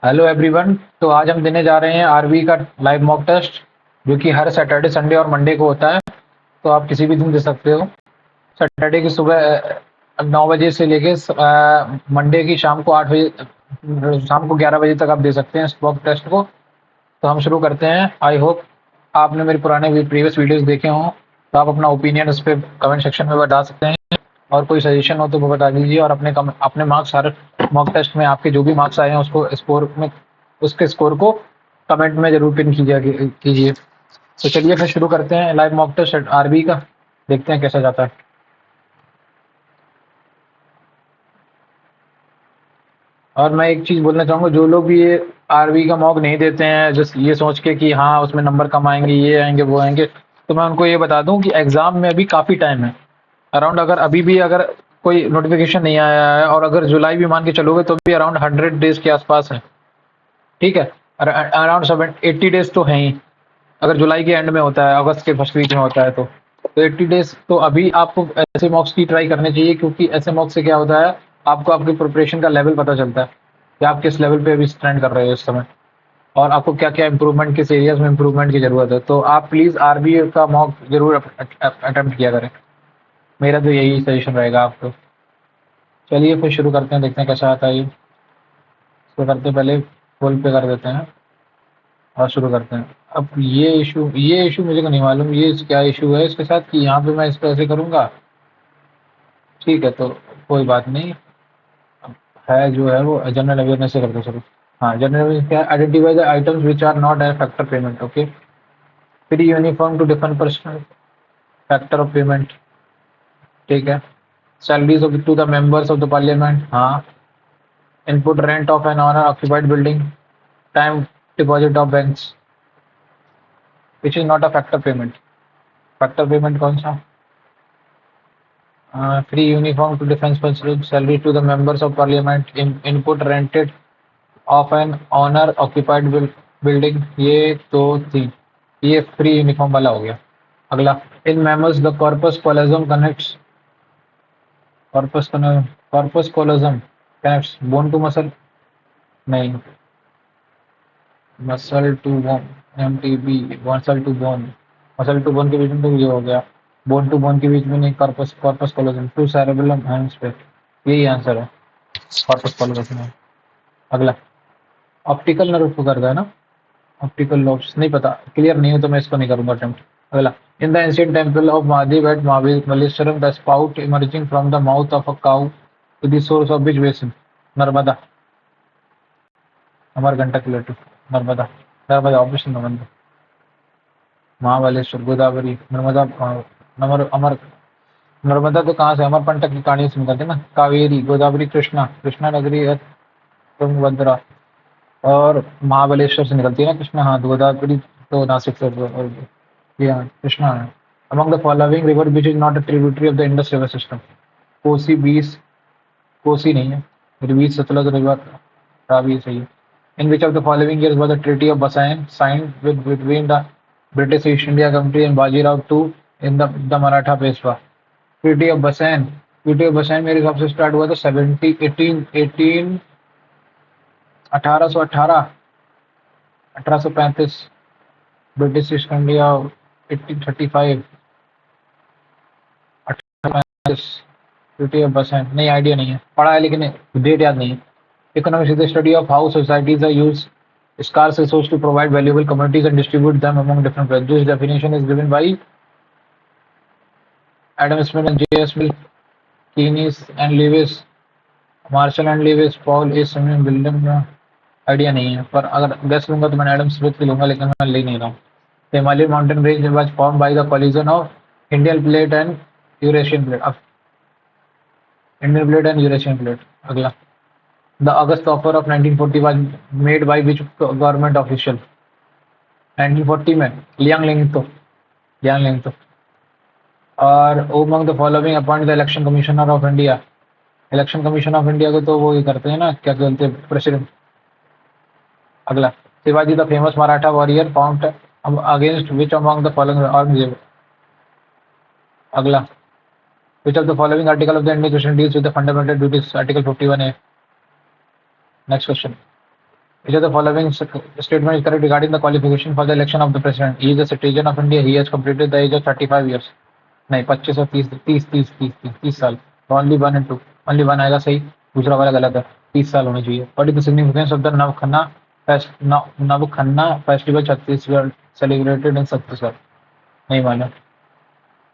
Hello everyone. तो आज हम देने जा रहे हैं आरबी का लाइव मॉक टेस्ट, जो कि हर सैटरडे संडे और मंडे को होता है। तो आप किसी भी दिन दे सकते हो। सैटरडे की सुबह 9 बजे से लेके मंडे की शाम को 8 बजे, शाम को 11 बजे तक आप दे सकते हैं इस मॉक टेस्ट को। तो हम शुरू करते हैं। आई होप आपने मेरे पुराने प्रीवियस वीडियोस देखे हों, तो आप अपना ओपिनियन उस पर कमेंट सेक्शन में बता सकते हैं, और कोई सजेशन हो तो वो बता दीजिए। और अपने मार्क्स, हर मॉक टेस्ट में आपके जो भी मार्क्स आए हैं उसको स्कोर में, उसके स्कोर को कमेंट में जरूर पिन कीजिए। तो चलिए फिर शुरू करते हैं लाइव मॉक टेस्ट आरबी का। देखते हैं कैसा जाता है। और मैं एक चीज़ बोलना चाहूँगा, जो लोग भी ये आरबी का मॉक नहीं देते हैं जस्ट ये सोच के कि हाँ उसमें नंबर कम आएंगे, ये आएंगे वो आएंगे, तो मैं उनको ये बता दूं कि एग्ज़ाम में अभी काफ़ी टाइम है। अराउंड, अगर अभी भी अगर कोई नोटिफिकेशन नहीं आया है, और अगर जुलाई भी मान के चलोगे तो भी अराउंड 100 डेज के आसपास है। ठीक है। अराउंड 80 डेज तो हैं ही। अगर जुलाई के एंड में होता है, अगस्त के फर्स्ट वीक में होता है, तो 80 डेज तो अभी आपको ऐसे मॉक्स की ट्राई करनी चाहिए, क्योंकि ऐसे मॉक्स से क्या होता है, आपको आपकी प्रिपरेशन का लेवल पता चलता है कि आप किस लेवल पे अभी स्टैंड कर रहे हो इस समय, और आपको क्या क्या इंप्रूवमेंट, किस एरियाज में इंप्रूवमेंट की जरूरत है। तो आप प्लीज़ आरबी का मॉक जरूर अटेम्प्ट किया करें। मेरा तो यही सजेशन रहेगा आपको। चलिए फिर शुरू करते हैं, देखते हैं कैसा आता है ये। शुरू करते हैं, पहले फुल पे कर देते हैं और शुरू करते हैं। अब ये इशू मुझे को नहीं मालूम, ये क्या इशू है इसके साथ कि यहाँ पे मैं इसको ऐसे करूँगा। ठीक है, तो कोई बात नहीं। अब है जो है वो जनरल अवेयरनेस से करते शुरू। हाँ, जनरल अवेयरनेस क्या है? Identify the items which are not a factor payment. Okay. Free uniform to different personal factor of payment. ठीक है। Salaries of to the members of the parliament. हाँ। Input rent of an owner occupied building. Time deposit of banks which is not a factor payment. Factor payment कौन सा? Free uniform to defence personal, salary to the members of parliament, input rented of an owner occupied building. ये दो तीन, ये free uniform वाला हो गया। अगला, in mammals the corpus callosum connects, corpus corpus callosum connects bone to muscle. नहीं, muscle to bone, MTB, muscle to bone. Muscle to bone के बीच में तो ये हो गया। बोन टू बोन के बीच में नहीं, corpus corpus callosum to cerebellum hemisphere. यही आंसर है, कॉर्पस कोलोजम। अगला, ऑप्टिकल नर्व को करता है ना, ऑप्टिकल लोब्स नहीं पता, क्लियर नहीं है तो मैं इसको नहीं करूंगा अटेम्प्ट। अगला, in the ancient temple of Mahadev at Malleshwaram the spout emerging from the mouth of a cow to the source of which basin. Narmada, Amarkantak plateau. Narmada, Narmada operation Narmada. Mahabaleshwar, Godavari, Narmada, Amar Narmada तो कहाँ से, अमरकंटक की कहानी से निकलती है ना। कावेरी, गोदावरी, कृष्णा, कृष्णा नगरी है तुंगभद्रा, और महाबलेश्वर से निकलती है ना कृष्णा। हाँ, तो गोदावरी तो नासिक से, और ये हाँ, कृष्णा है। Among the following river which is not a tributary of the Indus river system. Kosi, बीस, कोसी नहीं है, फिर बीस, सतलज रिवर, रावी सही है। In which of the following years was the Treaty of Bassein signed with between the British East India Company and Bajirao II in the Maratha Peshwa? Treaty of Bassein, Treaty of Bassein मेरे हिसाब से start हुआ था 1818, 1835। British East India 1835, 1835। Treaty of Bassein नहीं, idea नहीं है, पढ़ा है लेकिन डेट याद नहीं है। Economics is the study of how societies are use scarce resources to provide valuable commodities and distribute them among different players. This definition is given by Adam Smith and J. S. Mill, Keynes and Lewis, Marshall and Lewis, Paul A. Simon, William में idea नहीं है, पर अगर gas लूंगा तो मैंने Adam Smith की लूंगा, लेकिन मैं ले नहीं रहा हूँ। Himalayan mountain range was formed by the collision of Indian plate and Eurasian plate. अब Indian plate and Eurasian plate। अगला, the August offer of 1940 was made by which government official? 1940 में लियांग लिंगतो। और among the following appoint the election commissioner of India. Election commission of India को तो वो ही करते हैं ना, क्या बोलते हैं, प्रेसिडेंट। अगला, Shivaji the famous Maratha warrior found against which among the following Aurangzeb. अगला, which of the following article of the Indian constitution deals with the fundamental duties. Article 51A। Next question, Which of the following statement is correct regarding the qualification for the election of the president? He is a citizen of India. He has completed the age of 35 years. नहीं 25 और 30 30 30 30 30 30 साल. Only one and two. Only one आएगा सही, दूसरा वाला गलत है. 30 साल होने चाहिए. What is the significance of the Navakhanna festival Chhattisgarh celebrated in Chhattisgarh? नहीं मालूम.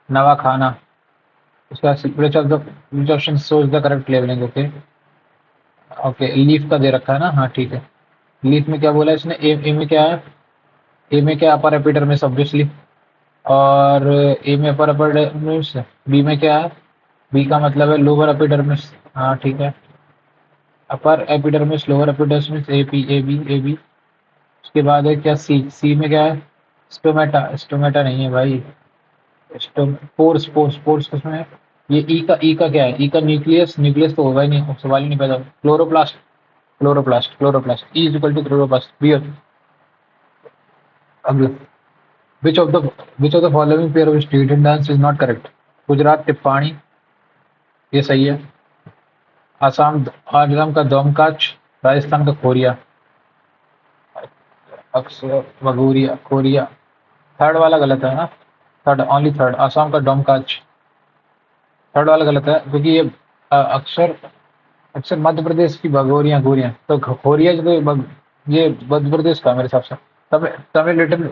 नवा खाना. उसका which of the which option shows the correct labeling? Okay okay leaf का दे रखा है ना. हाँ ठीक है. लीफ में क्या बोला है इसने? ए में क्या है? ए में क्या? Upper epidermis obviously. और ए में अपर एपिडर्मिस. बी में क्या है? बी का मतलब है लोअर एपिडर्मिस. हाँ ठीक है. Upper epidermis lower epidermis A B. उसके बाद है क्या? सी. सी में क्या है? स्टोमेटा. स्टोमेटा नहीं है भाई. पोर्स पोर्स पोर्स किसमें है? ये ई का क्या है? ई का न्यूक्लियस. न्यूक्लियस तो होगा ही नहीं, सवाल ही नहीं पैदा. Chloroplast. Chloroplast. Chloroplast. E is equal to chloroplast. B. अगला. Which of the following pair of student dance is not correct? Gujarat Tippani, ये सही है. आसाम का दोमकाच, राजस्थान का खोरिया. अक्सर वगूरिया खोरिया. थर्ड वाला गलत है ना. Third only third. आसाम का डोमकाच. थर्ड वाला गलत है क्योंकि ये अक्सर अक्सर मध्य प्रदेश की भगोरिया गोरियां. तो खोरिया जो ये मध्य प्रदेश का मेरे हिसाब से. Tamil little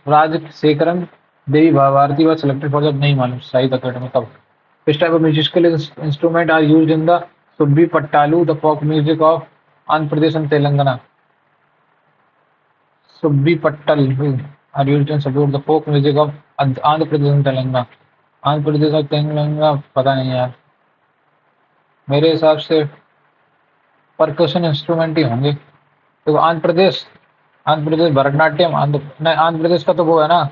Rajasekharan Devi Bharati was selected for the नहीं मालूम साहित्य अकेडमी कब. Which type of musical instrument are used in the Subbi Pattalu, the folk music of Andhra Pradesh and Telangana? Subbi Pattalu are used in support the folk music of Andhra Pradesh and Telangana. Andhra Pradesh और तेलंगाना पता नहीं यार. मेरे हिसाब से percussion instrument ही होंगे. तो आंध्र प्रदेश भरतनाट्यम. आंध्र प्रदेश का तो वो है ना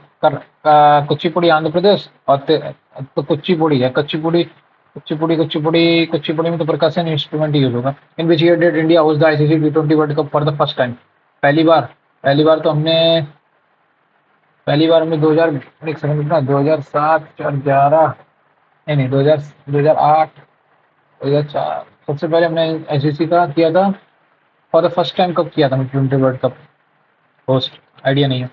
कुचिपुड़ी आंध्र प्रदेश. और तो कुचिपुड़ी है. कुचिपुड़ी में तो परकशन इंस्ट्रूमेंट ही यूज होगा. In which year did India host the ICC T20 world cup for the first time? पहली बार तो हमने 2007 2011 नहीं 2008 2004. सबसे पहले हमने आईसीसी का किया था फॉर द फर्स्ट टाइम. कब किया था T20 world cup host? Idea नहीं है.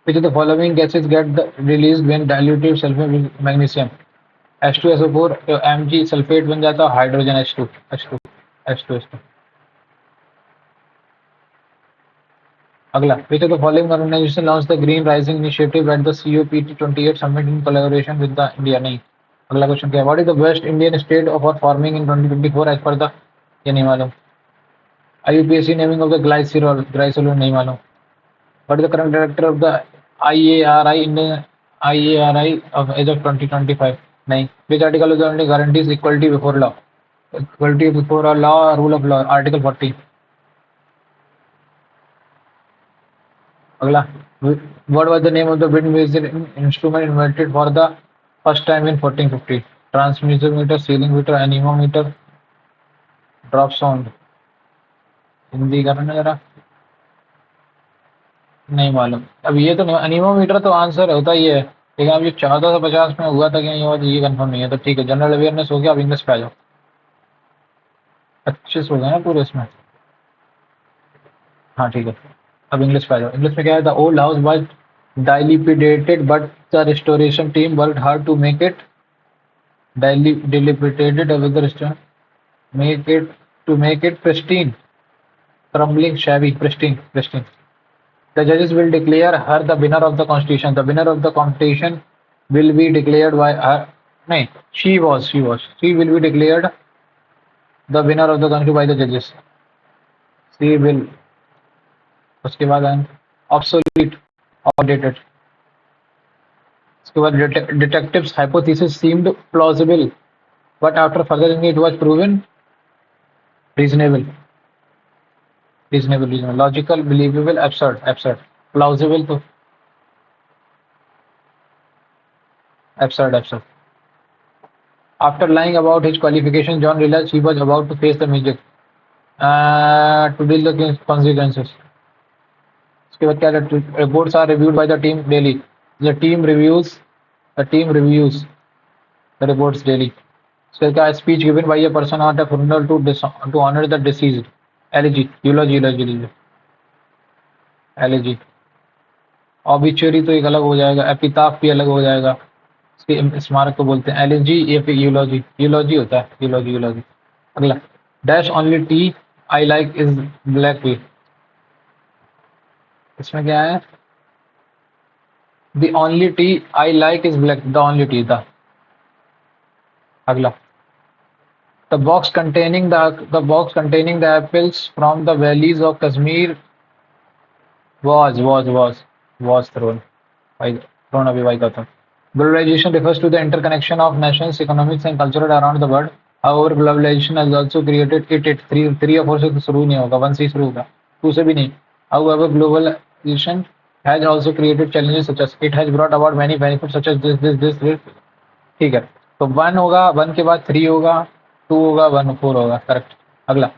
Which of the following gases get released when diluted sulfate with magnesium? H2SO4 Mg sulphate बन जाता है. Hydrogen H2. अगला. Which of the following organization launched the Green Rising initiative at the COP28 summit in collaboration with the India? नहीं. अगला question क्या है? What is the best Indian state for farming in 2024 as per the? ये नहीं मालूम. IUPAC naming of the glycerol नहीं मालूम. What is the current director of the IARI of as of 2025? नहीं. Which article of the only guarantees equality before law? Equality before a law, rule of law. Article 40. अगला. What was the name of the wind music instrument invented for the first time in 1450? Transmissometer, ceiling meter, anemometer, drop sound. Hindi करना जरा. नहीं मालूम. अब ये तो अनीमोमीटर तो answer होता ही है, लेकिन अब ये 1450 में हुआ था कि नहीं हुआ ये कंफर्म नहीं है. तो ठीक है, जनरल अवेयरनेस हो गया. अब इंग्लिश पे आ जाओ. 25 हो गए ना पूरे इसमें. हाँ ठीक है, अब इंग्लिश पे आ जाओ. इंग्लिश में क्या है? The old house was dilapidated but the restoration team worked hard to make it dilapidated with the restoration make it pristine. Crumbling, shabby, pristine. The judges will declare her the winner of the constitution. The winner of the competition will be declared by her. No, she will be declared the winner of the constitution by the judges. She will. उसके बाद obsolete, outdated. उसके बाद detective's hypothesis seemed plausible, but after further it was proven reasonable. Logical, believable, absurd. Plausible तो absurd. After lying about his qualification, John realized he was about to face the music to deal with the consequences. उसके बाद क्या? Reports are reviewed by the team daily. The team reviews the reports daily. उसके बाद क्या? Speech given by a person at a funeral to honor the deceased. Elegy, eulogy, eulogy, elegy. Obituary तो एक अलग हो जाएगा, एपिताफ भी अलग हो जाएगा, इसके स्मारक को बोलते हैं एलिजी, ये फिर यूलॉजी, यूलॉजी होता है, यूलॉजी, यूलॉजी। अगला, dash only T I like is black T, इसमें क्या है? The only T I like is black, the only T the. अगला, the box containing the apples from the valleys of Kashmir was thrown away by Gautam. Globalization refers to the interconnection of nations, economics and culture around the world. However, globalization has also created it three or four से शुरू नहीं होगा, one से ही शुरू होगा, to से भी नहीं. However, globalization has also created challenges such as it has brought about many benefits such as this. ठीक है, तो वन होगा, वन के बाद थ्री होगा, टू होगा, वन फोर होगा, करेक्ट. अगला,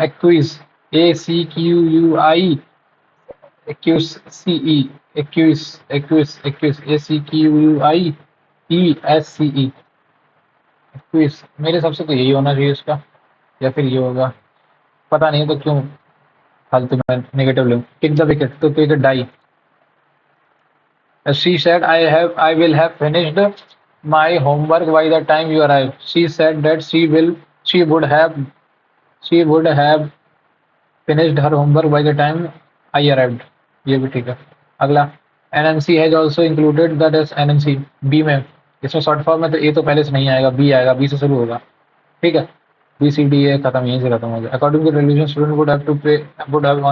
एक्विज, ए सी क्यू यू आई, एक्यूस सी ई, एक्यूस, एक्यूस, एक्यूस, ए सी क्यू यू आई ई एस सी ई, एक्विज. मेरे हिसाब से तो यही होना चाहिए इसका, या फिर ये होगा, पता नहीं तो क्यों फालतू में नेगेटिव लूँ. टिक द विकेट, तो wicket die. She said, I will have finished my homework by the time you arrive. She said that she would have finished her homework by the time I arrived. ये भी ठीक है. अगला, NMC has also included that as NMC B में, इसमें short form में तो ए तो पहले से नहीं आएगा, बी आएगा, बी से शुरू होगा. ठीक है, बी सी डी ए खत्म, यहीं से खत्म हो गया. According to resolution, student would have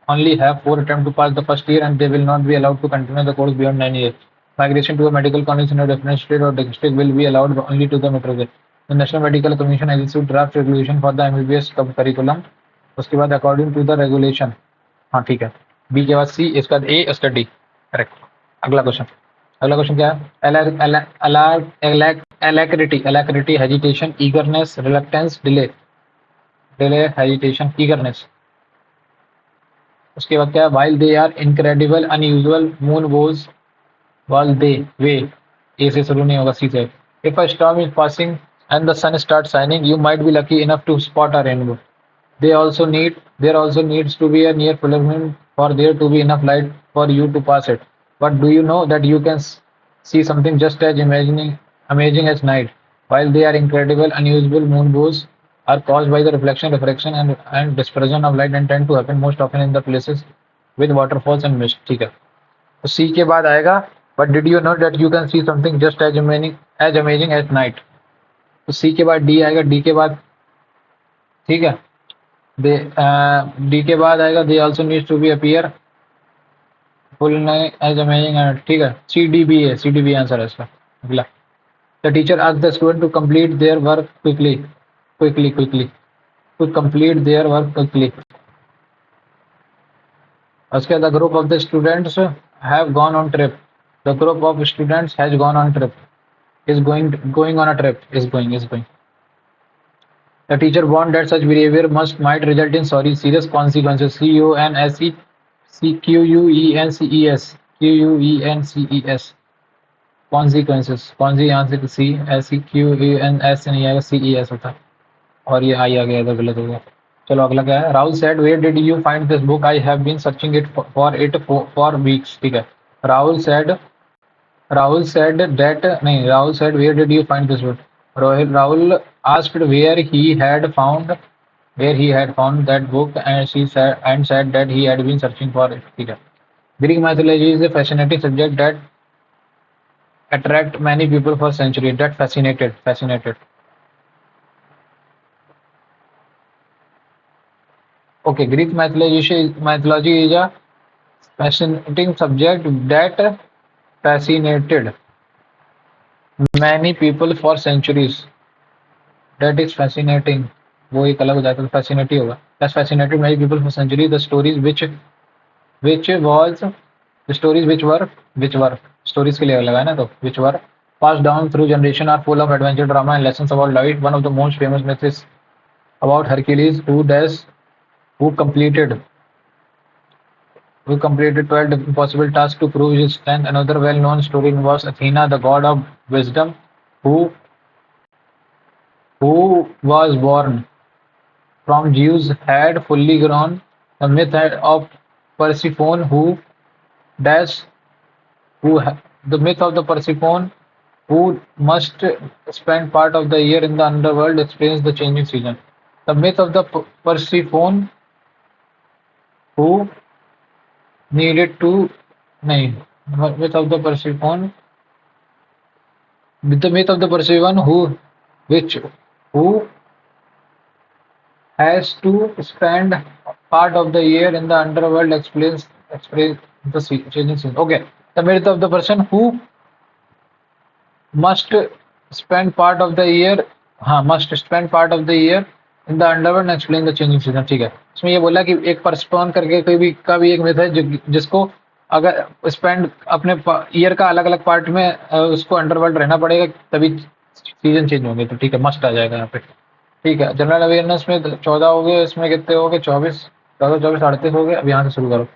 only have 4 attempts to pass the first year and they will not be allowed to continue the course beyond 9 years. Migration to a medical college in a different state or district will be allowed only to the metro state. The National Medical Commission has issued draft regulation for the MBBS curriculum. उसके बाद according to the regulation, हाँ ठीक है, B के बाद सी, इसका ए, इसका D, correct. अगला क्वेश्चन क्या है? Alacrity, alacrity, hesitation, eagerness, reluctance, delay, hesitation, eagerness. उसके बाद क्या है? while they are incredible, unusual, moon was they, वे, ए से शुरू नहीं होगा, सी से. if a storm is passing and the sun starts shining, you might be lucky enough to spot a rainbow. There also needs to be a near full moon for there to be enough light for you to pass it. But do you know that you can see something just as amazing as night? While they are incredible, unusual, moonbows are caused by the refraction, and dispersion of light and tend to happen most often in the places with waterfalls and mist. ठीक है, तो सी के बाद आएगा but did you know that you can see something just as amazing as night. तो सी के बाद D आएगा, डी के बाद, ठीक है, डी के बाद आएगा they also needs to be appear full as amazing, ठीक है, सी डी बी है, सी डी बी आंसर है इसका. अगला, the teacher asked the student to complete their work quickly. उसके the group of the students have gone on trip. The group of students has gone on trip, is going on a trip, is going. The teacher warned that such behavior might result in serious consequences. Consequences. Consequences. Consi यहाँ से C, SEQUENS नहीं आएगा, CES होता है, और ये आई आ गया, इधर गलत हो गया. चलो अगला क्या है? Rahul said, where did you find this book? I have been searching it for weeks. ठीक है, Rahul said where did you find this book? Rahul asked where he had found that book, and said that he had been searching for it. ठीक है. Greek mythology is a fascinating subject that attracted many people for centuries. That fascinated. Okay, Greek mythology is a fascinating subject that fascinated many people for centuries. That is fascinating, वो एक अलग हो जाता है, fascinating होगा. That's fascinated many people for centuries. The stories which stories के लिए लगा है ना, तो which were passed down through generation are full of adventure, drama and lessons about life. One of the most famous myths is about Hercules who completed 12 impossible tasks to prove his strength. Another well-known story involves Athena, the god of wisdom, who was born from Zeus had fully grown. The myth of Persephone who dash the myth of the Persephone who must spend part of the year in the underworld explains the changing season. The myth of the Persephone who needed to नहीं myth of the Persephone the myth of the Persephone who has to spend part of the year in the underworld explains the changing season. Okay, the myth of the person who must spend part of the year हाँ must spend part of the year in the underworld and explain the changing season. ठीक है, इसमें ये बोला कि एक परस्पॉन करके कोई भी एक myth है जिसको अगर स्पेंड अपने ईयर का अलग अलग पार्ट में उसको अंडरवर्ल्ड रहना पड़ेगा तभी सीजन चेंज होंगे। तो ठीक है, मस्ट आ जाएगा यहाँ पे। ठीक है, जनरल अवेयरनेस में 14 हो गए, इसमें कितने हो गए 24 14 24 38 हो गए। अब यहाँ से शुरू करो।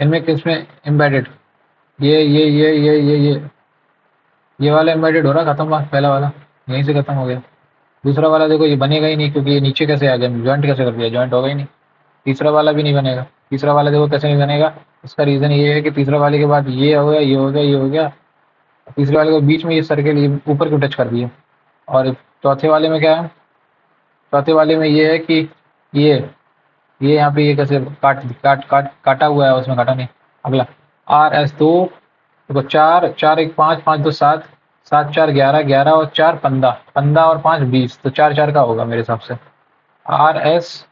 इनमें किसमें एम्बेडेड ये वाला एम्बेडेड हो रहा, खत्म पहला वाला यहीं से खत्म हो गया। दूसरा वाला देखो ये बनेगा ही नहीं क्योंकि ये नीचे कैसे आ गया, ज्वाइंट कैसे कर दिया, ज्वाइंट होगा ही नहीं। तीसरा वाला भी नहीं बनेगा। तीसरा वाला देखो कैसे नहीं बनेगा, इसका रीज़न ये है कि तीसरा वाले के बाद ये हो गया, ये हो गया, ये हो गया। तीसरे वाले के बीच में ये सर्कल ये ऊपर को टच कर दिया। और चौथे वाले में क्या है, चौथे वाले में ये है कि ये यहाँ पे ये कैसे काटा हुआ है, उसमें काटा नहीं। अगला RS2 देखो 4 4 1 5 5 2 7 7 4 11 11 और 4 15 15 और 5 20 तो 4 4 का होगा मेरे हिसाब से। RS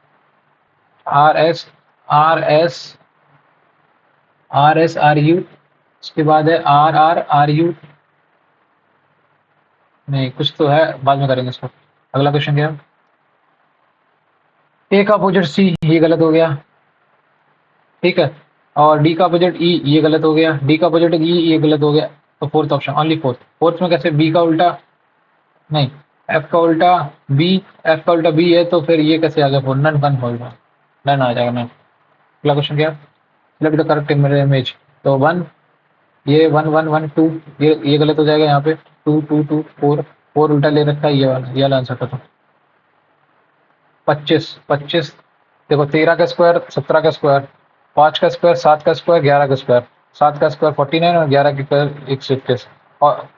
RS RS RSRU उसके बाद है RRRU नहीं कुछ तो है, बाद में करेंगे इसको। अगला क्वेश्चन क्या है, A का अपोजिट C ये गलत हो गया। ठीक है, और D का अपोजिट E ये गलत हो गया। D का अपोजिट E ये गलत हो गया। तो फोर्थ ऑप्शन ओनली फोर्थ में कैसे B का उल्टा नहीं F का उल्टा B, F का उल्टा B है तो फिर ये कैसे आ गया, फोर नन कन होगा, नन आ जाएगा नन। अगला क्वेश्चन क्या है, सिलेक्ट द करेक्ट इमेज। तो 1 ये 1 1 1 2 ये गलत हो जाएगा। यहाँ पे 2 2 2 4 4 उल्टा ले रखा है, ये वाला आंसर था। तो 25 25 देखो 13 का स्क्वायर 17 का स्क्वायर 5 का स्क्वायर 7 का स्क्वायर 11 का स्क्वायर 7 का स्क्वायर 49 और 11 का स्क्वायर 121 और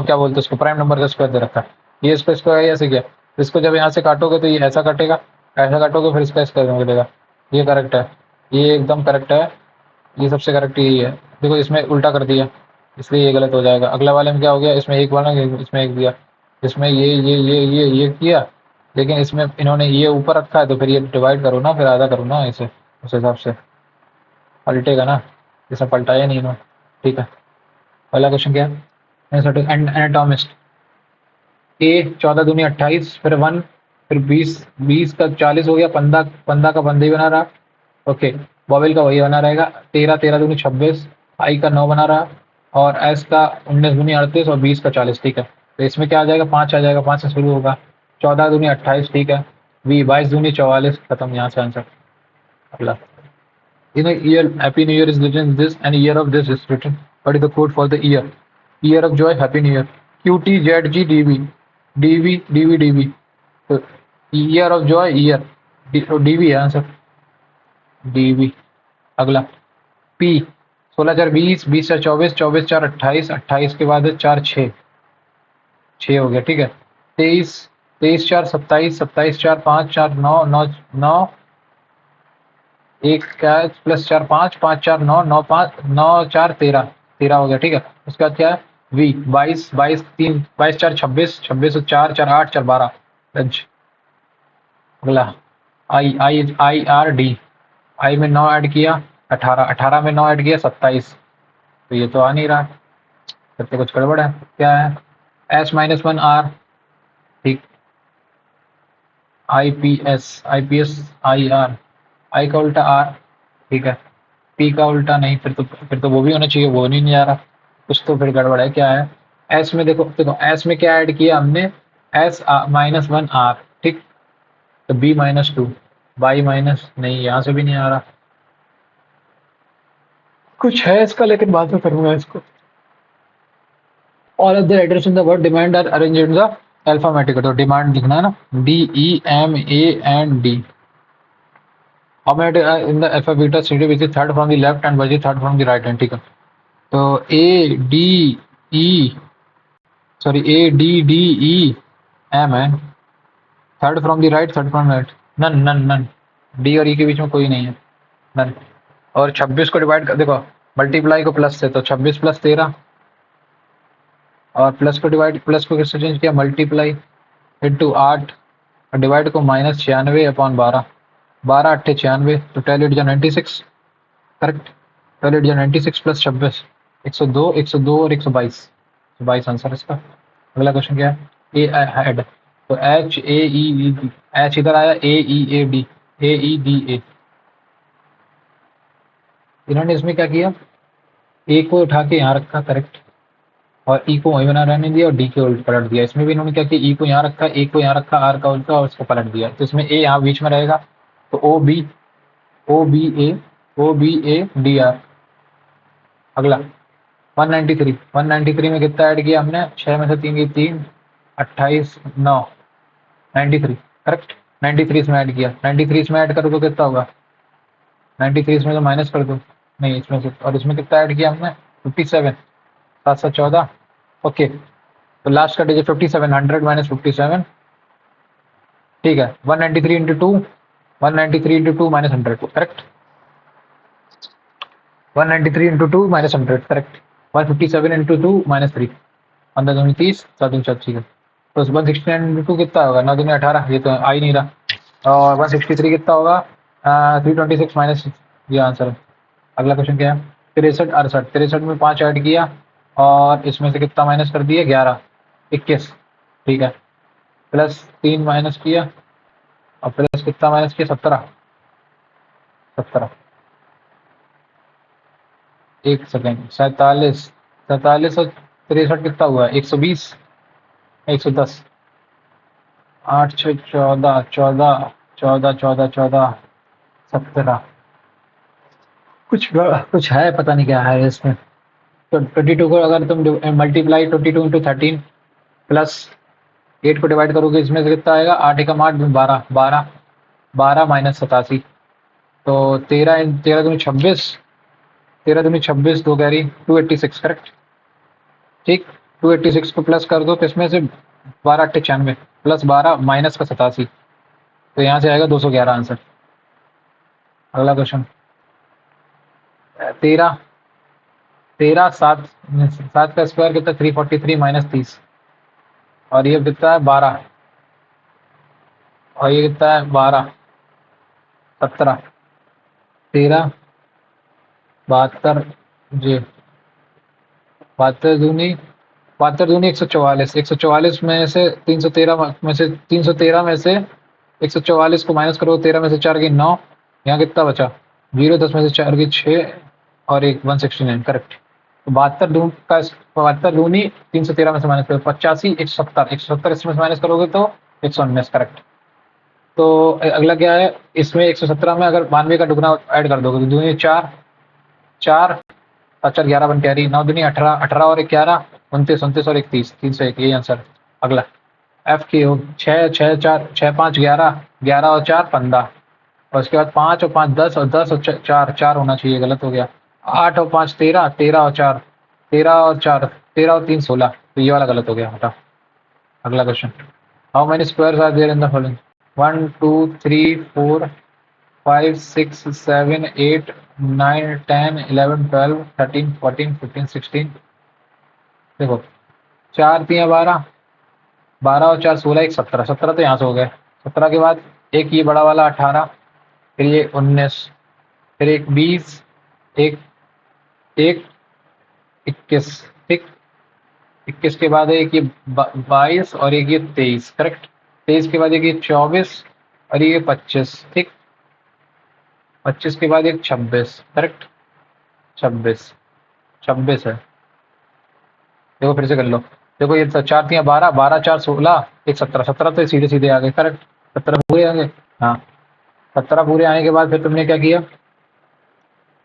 क्या बोलते हैं उसको प्राइम नंबर का स्क्वायर दे रखा है। ये इसका स्क्वायर ऐसे किया, इसको जब यहाँ से काटोगे तो ये ऐसा कटेगा, ऐसा काटोगे फिर इसका स्क्वायर मिलेगा। ये करेक्ट है, ये एकदम करेक्ट है, ये सबसे करेक्ट यही है। देखो इसमें उल्टा कर दिया इसलिए ये गलत हो जाएगा। अगला वाले में क्या हो गया, इसमें एक वाला इसमें एक दिया, इसमें ये किया, लेकिन इसमें इन्होंने ये ऊपर रखा है तो फिर ये डिवाइड करो ना, फिर आधा करो ना, इसे उस हिसाब से पलटेगा ना, इसमें पलटाया नहीं इन्होंने। ठीक है, पहला क्वेश्चन क्या है, एनाटॉमिस्ट A 14 दूनी 28 फिर 1 फिर 20 20 का 40 हो गया, 15 15 का 15 ही बना रहा। ओके, बॉबल का वही बना रहेगा। 13 13 दूनी 26 I का 9 बना रहा और S का 19 दूनी 38 और 20 का 40। ठीक है, तो इसमें क्या आ जाएगा, 5 आ जाएगा, 5 से शुरू होगा। 14 दूनी 28 ठीक है, 22 दूनी 44 खत्म, यहाँ से आंसर। अगला in a year happy new year is written this and year of this is written, what is the code for the year of joy happy new year QTZG DV तो year of joy year DV है answer DV। अगला P 16 4 20 20 4 24 24 4 28 28 के बाद 4 6 हो गया। ठीक है, 23 23 4 27 27 4 5 4 9 9 9 1 क्या है प्लस 4 5 5 4 9 9 5 9 4 13 13 हो गया। ठीक है, उसके बाद क्या है V 22 22 3 22 4 26 26 4 4 8 4 12 लंच। अगला I में 9 ऐड किया 18 18 में 9 ऐड किया 27 तो ये तो आ नहीं रहा, फिर तो कुछ गड़बड़ है। क्या है S-1 R ठीक IPS IR I का उल्टा R ठीक है, P का उल्टा नहीं, फिर तो वो भी होना चाहिए, वो नहीं आ रहा, कुछ तो फिर गड़बड़ है। क्या है S में देखो S में क्या ऐड किया हमने S-1 R ठीक, तो B-2 बाई माइनस नहीं, यहाँ से भी नहीं आ रहा, कुछ है इसका लेकिन बाद में करूंगा इसको। All of the letters in the word demand are arranged in the alphabetical, तो डिमांड लिखना है ना DEMAND ऑमेट in the F beta C D which is third from the left end which is third from the right hand, ठीक है। तो A D E sorry A D D E M है, third from the right third from right, none none none, D और ई के बीच में कोई नहीं है, नन। और 26 को डिवाइड कर, देखो मल्टीप्लाई को प्लस से, तो 26 प्लस 13, और प्लस को डिवाइड, प्लस को किससे चेंज किया, मल्टीप्लाई इंटू 8, और डिवाइड को माइनस 96 अपॉन 12, 12 8 96, तो टेल इट जा 96, करेक्ट। टेल इट जा 96 प्लस 26, 102, 102 और 122, 22 आंसर इसका। अगला क्वेश्चन क्या है, ए हेड, तो H A E D, H इधर आया, ए ई A D, A E D A, इन्होंने इसमें क्या किया, ए को उठा के यहाँ रखा, करेक्ट, और ई को वहीं बना रहने दिया और डी के उल्ट पलट दिया। इसमें भी इन्होंने क्या किया, ई को यहाँ रखा, ए को यहाँ रखा, आर का उल्टा और उसको पलट दिया। तो इसमें ए यहाँ बीच में रहेगा, तो O B, O B A, O B A D R. अगला 193, 193 में कितना ऐड किया हमने, 6 में से 3 की 3, 28 9, 93, करेक्ट। 93 इसमें ऐड किया, 93 इसमें ऐड करो तो कितना होगा, 93 इसमें तो माइनस कर दो, नहीं इसमें से, और इसमें कितना ऐड किया हमने, 57, 7 7 14, ओके। तो लास्ट का डिजिट 57, 100 माइनस 57, ठीक है। 193 into 2, 193 into 2 minus 100, correct. 193 into 2 minus 100, correct. 157 into 2 minus 3, 15 दूनी 30, 7 दूनी 36 है। तो 169 इंटू 2 कितना होगा, 9 दूनी 18, ये तो आ ही नहीं रहा। और 163 कितना होगा, 326 माइनस, ये आंसर है। अगला क्वेश्चन क्या है, 63 68, 63 में 5 ऐड किया और इसमें से कितना माइनस कर दिया, 11 21, ठीक है। प्लस 3 माइनस किया और प्लस कितना माइनस किया, 17 17, एक सेकेंड, 47 47 और 63 कितना हुआ, 120, 110, 8 6 14 14 14 14 14 17, कुछ है पता नहीं क्या है इसमें। तो 22 को अगर तुम मल्टीप्लाई 22 इंटू 13 प्लस 8 को डिवाइड करोगे, इसमें से कितना आएगा, 8 एकम 8, 12 12 12 माइनस 87, तो 13 13 दूनी 26, 13 दूनी 26, दो कैरी 286, करेक्ट, ठीक। 286 को प्लस कर दो, तो इसमें से 12 8 96 प्लस 12 माइनस का 87, तो यहाँ से आएगा 211 आंसर। अगला क्वेश्चन 13 13 7 7 का स्क्वायर कितना, 343 माइनस 30, और ये कितना है 12, और ये कितना है 12 17 13 72 जी, 72 दूनी 144, 144 में से 313 में से 313 में से 144 को माइनस करो, 13 में से 4 की 9, यहाँ कितना बचा 0, 10 में से 4 की 6 और एक 169, करेक्ट। तो 72 दूनी 313 में से माइनस करो, 85 170, 170 इसमें से माइनस करोगे तो 119, करेक्ट। तो अगला क्या है, इसमें 117 में अगर 92 का दुगना ऐड कर दोगे तो दूनी 4 4 4 11 बन कैरी, 9 दूनी 18 18 और 11 29 29 और 31 301, यही आंसर। अगला एफ की हो 6 6 4 6 5 11 11 और 4 15, और उसके बाद 5 और 5 10 और 10 और 4 4 होना चाहिए, गलत हो गया। 8 और 5 13 13 और 4 13 और 4 13 और 3 16, तो ये वाला गलत हो गया, हटा। अगला question, how many squares are there in the following, 1 2 3 4 5 6 7 8 9 10 11 12 13 14 15 16, देखो 4 3 12 12 और 4 16, एक 17 17, तो यहाँ से हो गए। 17 के बाद एक ये बड़ा वाला 18, फिर ये 19, फिर एक 20, एक एक 21, ठीक। 21 के बाद एक ये 22 और एक ये 23, करेक्ट। 23 के बाद एक ये 24 और ये 25, ठीक। 25 के बाद एक 26, करेक्ट, 26 26 है। देखो फिर से कर लो, देखो ये 4 3 12 12 4 16 एक 17 17, तो सीधे सीधे आ गए, करेक्ट। 17 पूरे आ गए, हाँ। 17 पूरे आने के बाद फिर तुमने क्या किया,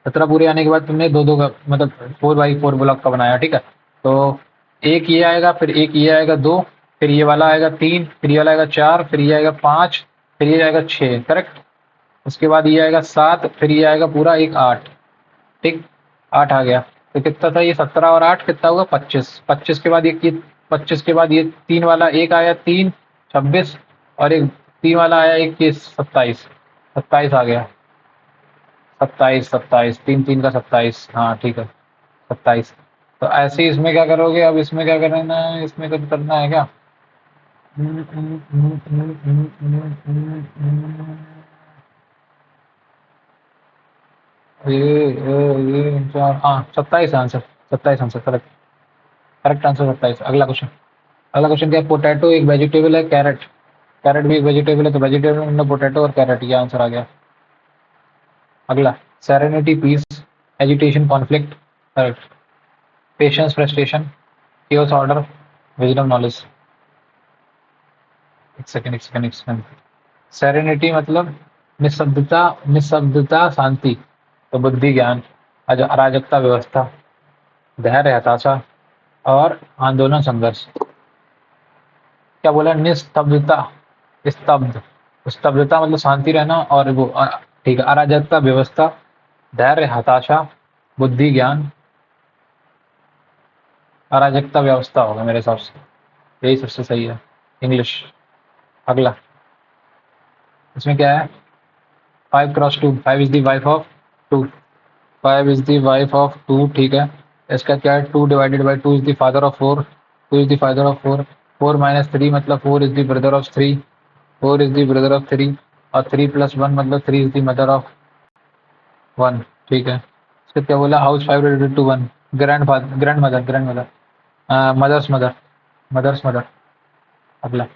17 पूरे आने के बाद तुमने दो दो का मतलब 4x4 ब्लॉक का बनाया, ठीक है। तो एक ये आएगा, फिर एक ये आएगा 2, फिर ये वाला आएगा 3, फिर ये वाला आएगा 4, फिर ये आएगा 5, फिर ये आएगा 6, करेक्ट। उसके बाद ये आएगा 7, फिर ये आएगा पूरा एक 8। ठीक, 8 आ गया। तो कितना था ये, 17 और 8 कितना हुआ, 25। 25 के बाद ये 25 के बाद ये 3 वाला एक आया, 3 26, और एक 3 वाला आया 21 27। 27 आ गया, 27 27, 3 3 का 27, हाँ ठीक है 27। तो ऐसे ही इसमें क्या करोगे, अब इसमें क्या करना है, इसमें कुछ करना है क्या? हाँ 27 answer, 27 answer correct. Correct answer 27। अगला क्वेश्चन। अगला क्वेश्चन क्या है, पोटैटो एक वेजिटेबल है, कैरेट, कैरेट भी एक वेजिटेबल है, तो वेजिटेबल में पोटैटो और कैरेट, ये आंसर आ गया। अगला, serenity peace, agitation conflict, correct. Patience frustration, chaos order, wisdom knowledge. एक सेकंड एक सेकंड एक सेकंड। सेरेनिटी मतलब निशब्दता, निशब्दता शांति, तो बुद्धि ज्ञान, अराजकता व्यवस्था, धैर्य हताशा, और आंदोलन संघर्ष। क्या बोला, निस्तब्धता, स्तब्ध, स्तब्धता मतलब शांति रहना, और वो ठीक है, अराजकता व्यवस्था, धैर्य हताशा, बुद्धि ज्ञान, अराजकता व्यवस्था होगा मेरे हिसाब से, यही सबसे सही है इंग्लिश। अगला, इसमें क्या है, 5 × 2, 5 is the wife of 2, 5 is the wife of 2, ठीक है। इसका क्या है, 2 ÷ 2 is the father of 4, 2 is the father of 4, 4 - 3 मतलब 4 is the brother of 3, 4 is the brother of 3, और 3 + 1 मतलब 3 इज द मदर ऑफ 1, ठीक है। इसका क्या बोला, house 5 related to 1, grandfather, grandmother, grandmother, mother's mother, mother's mother. अगला,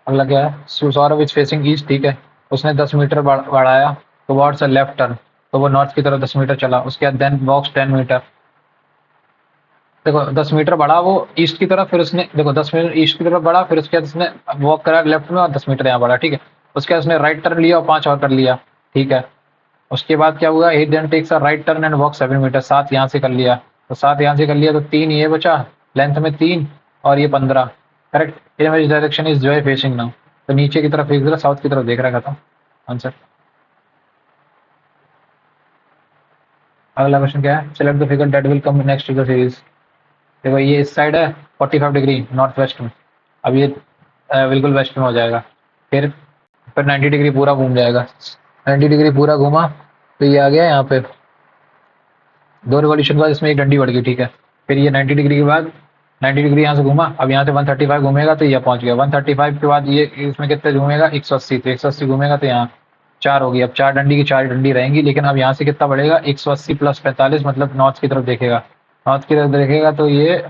अगला क्या है, सौरभ इज फेसिंग ईस्ट, ठीक है। उसने 10 मीटर बढ़ाया टुवर्ड्स अ लेफ्ट टर्न, तो वो नॉर्थ की तरफ 10 मीटर चला। उसके बाद देन वॉक्स 10 मीटर, देखो 10 मीटर बढ़ा वो ईस्ट की तरफ, फिर उसने देखो 10 मीटर ईस्ट की तरफ बढ़ा, फिर उसके बाद उसने वॉक करा लेफ्ट में और 10 मीटर यहाँ बढ़ा, ठीक है। उसके बाद उसने राइट टर्न लिया और 5 और कर लिया, ठीक है। उसके बाद क्या हुआ, he then takes a right turn and walk 7 metre, 7 यहाँ से कर लिया, तो 7 यहाँ से कर लिया, तो 3 ये बचा, लेंथ में 3, और ये 15, correct. In which direction is Joy facing now, तो नीचे की तरफ फेस रहा, साउथ की तरफ देख रहा था आंसर। अगला क्वेश्चन क्या है, select the figure that will come next to the series. देखो ये इस साइड है 45 डिग्री नॉर्थ वेस्ट में, अब ये बिल्कुल वेस्ट में हो जाएगा, फिर 90 डिग्री पूरा घूम जाएगा, 90 डिग्री पूरा घूमा, तो ये आ गया यहाँ पे, 2 रिवॉल्यूशन के बाद इसमें एक डंडी बढ़ गई, ठीक है। फिर ये 90 डिग्री के बाद 90 डिग्री यहाँ से घूमा, अब यहाँ से 135 घूमेगा तो ये पहुंच गया, 135 के बाद ये इसमें कितने घूमेगा, 180, तो 180 घूमेगा तो यहाँ 4 होगी। अब 4 डंडी की 4 डंडी रहेंगी, लेकिन अब यहाँ से कितना बढ़ेगा, 180 + 45 मतलब नॉर्थ की तरफ देखेगा, नॉर्थ की तरफ देखेगा, तो ये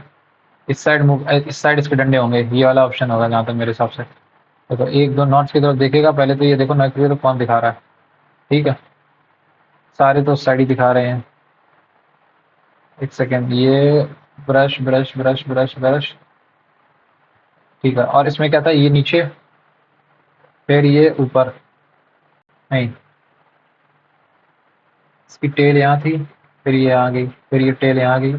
इस साइड इस साइड इसके डंडे होंगे, ये वाला ऑप्शन होगा जहाँ तक मेरे हिसाब से। देखो 1 2 नॉर्थ की तरफ देखेगा पहले, तो ये देखो नॉर्थ की तरफ कौन दिखा रहा है, ठीक है, सारे तो उस साइड ही दिखा रहे हैं। एक सेकेंड, ये brush brush brush brush brush, ठीक है। और इसमें क्या था, ये नीचे, फिर ये ऊपर, नहीं इसकी टेल यहाँ थी, फिर ये आ गई, फिर ये टेल यहाँ गई,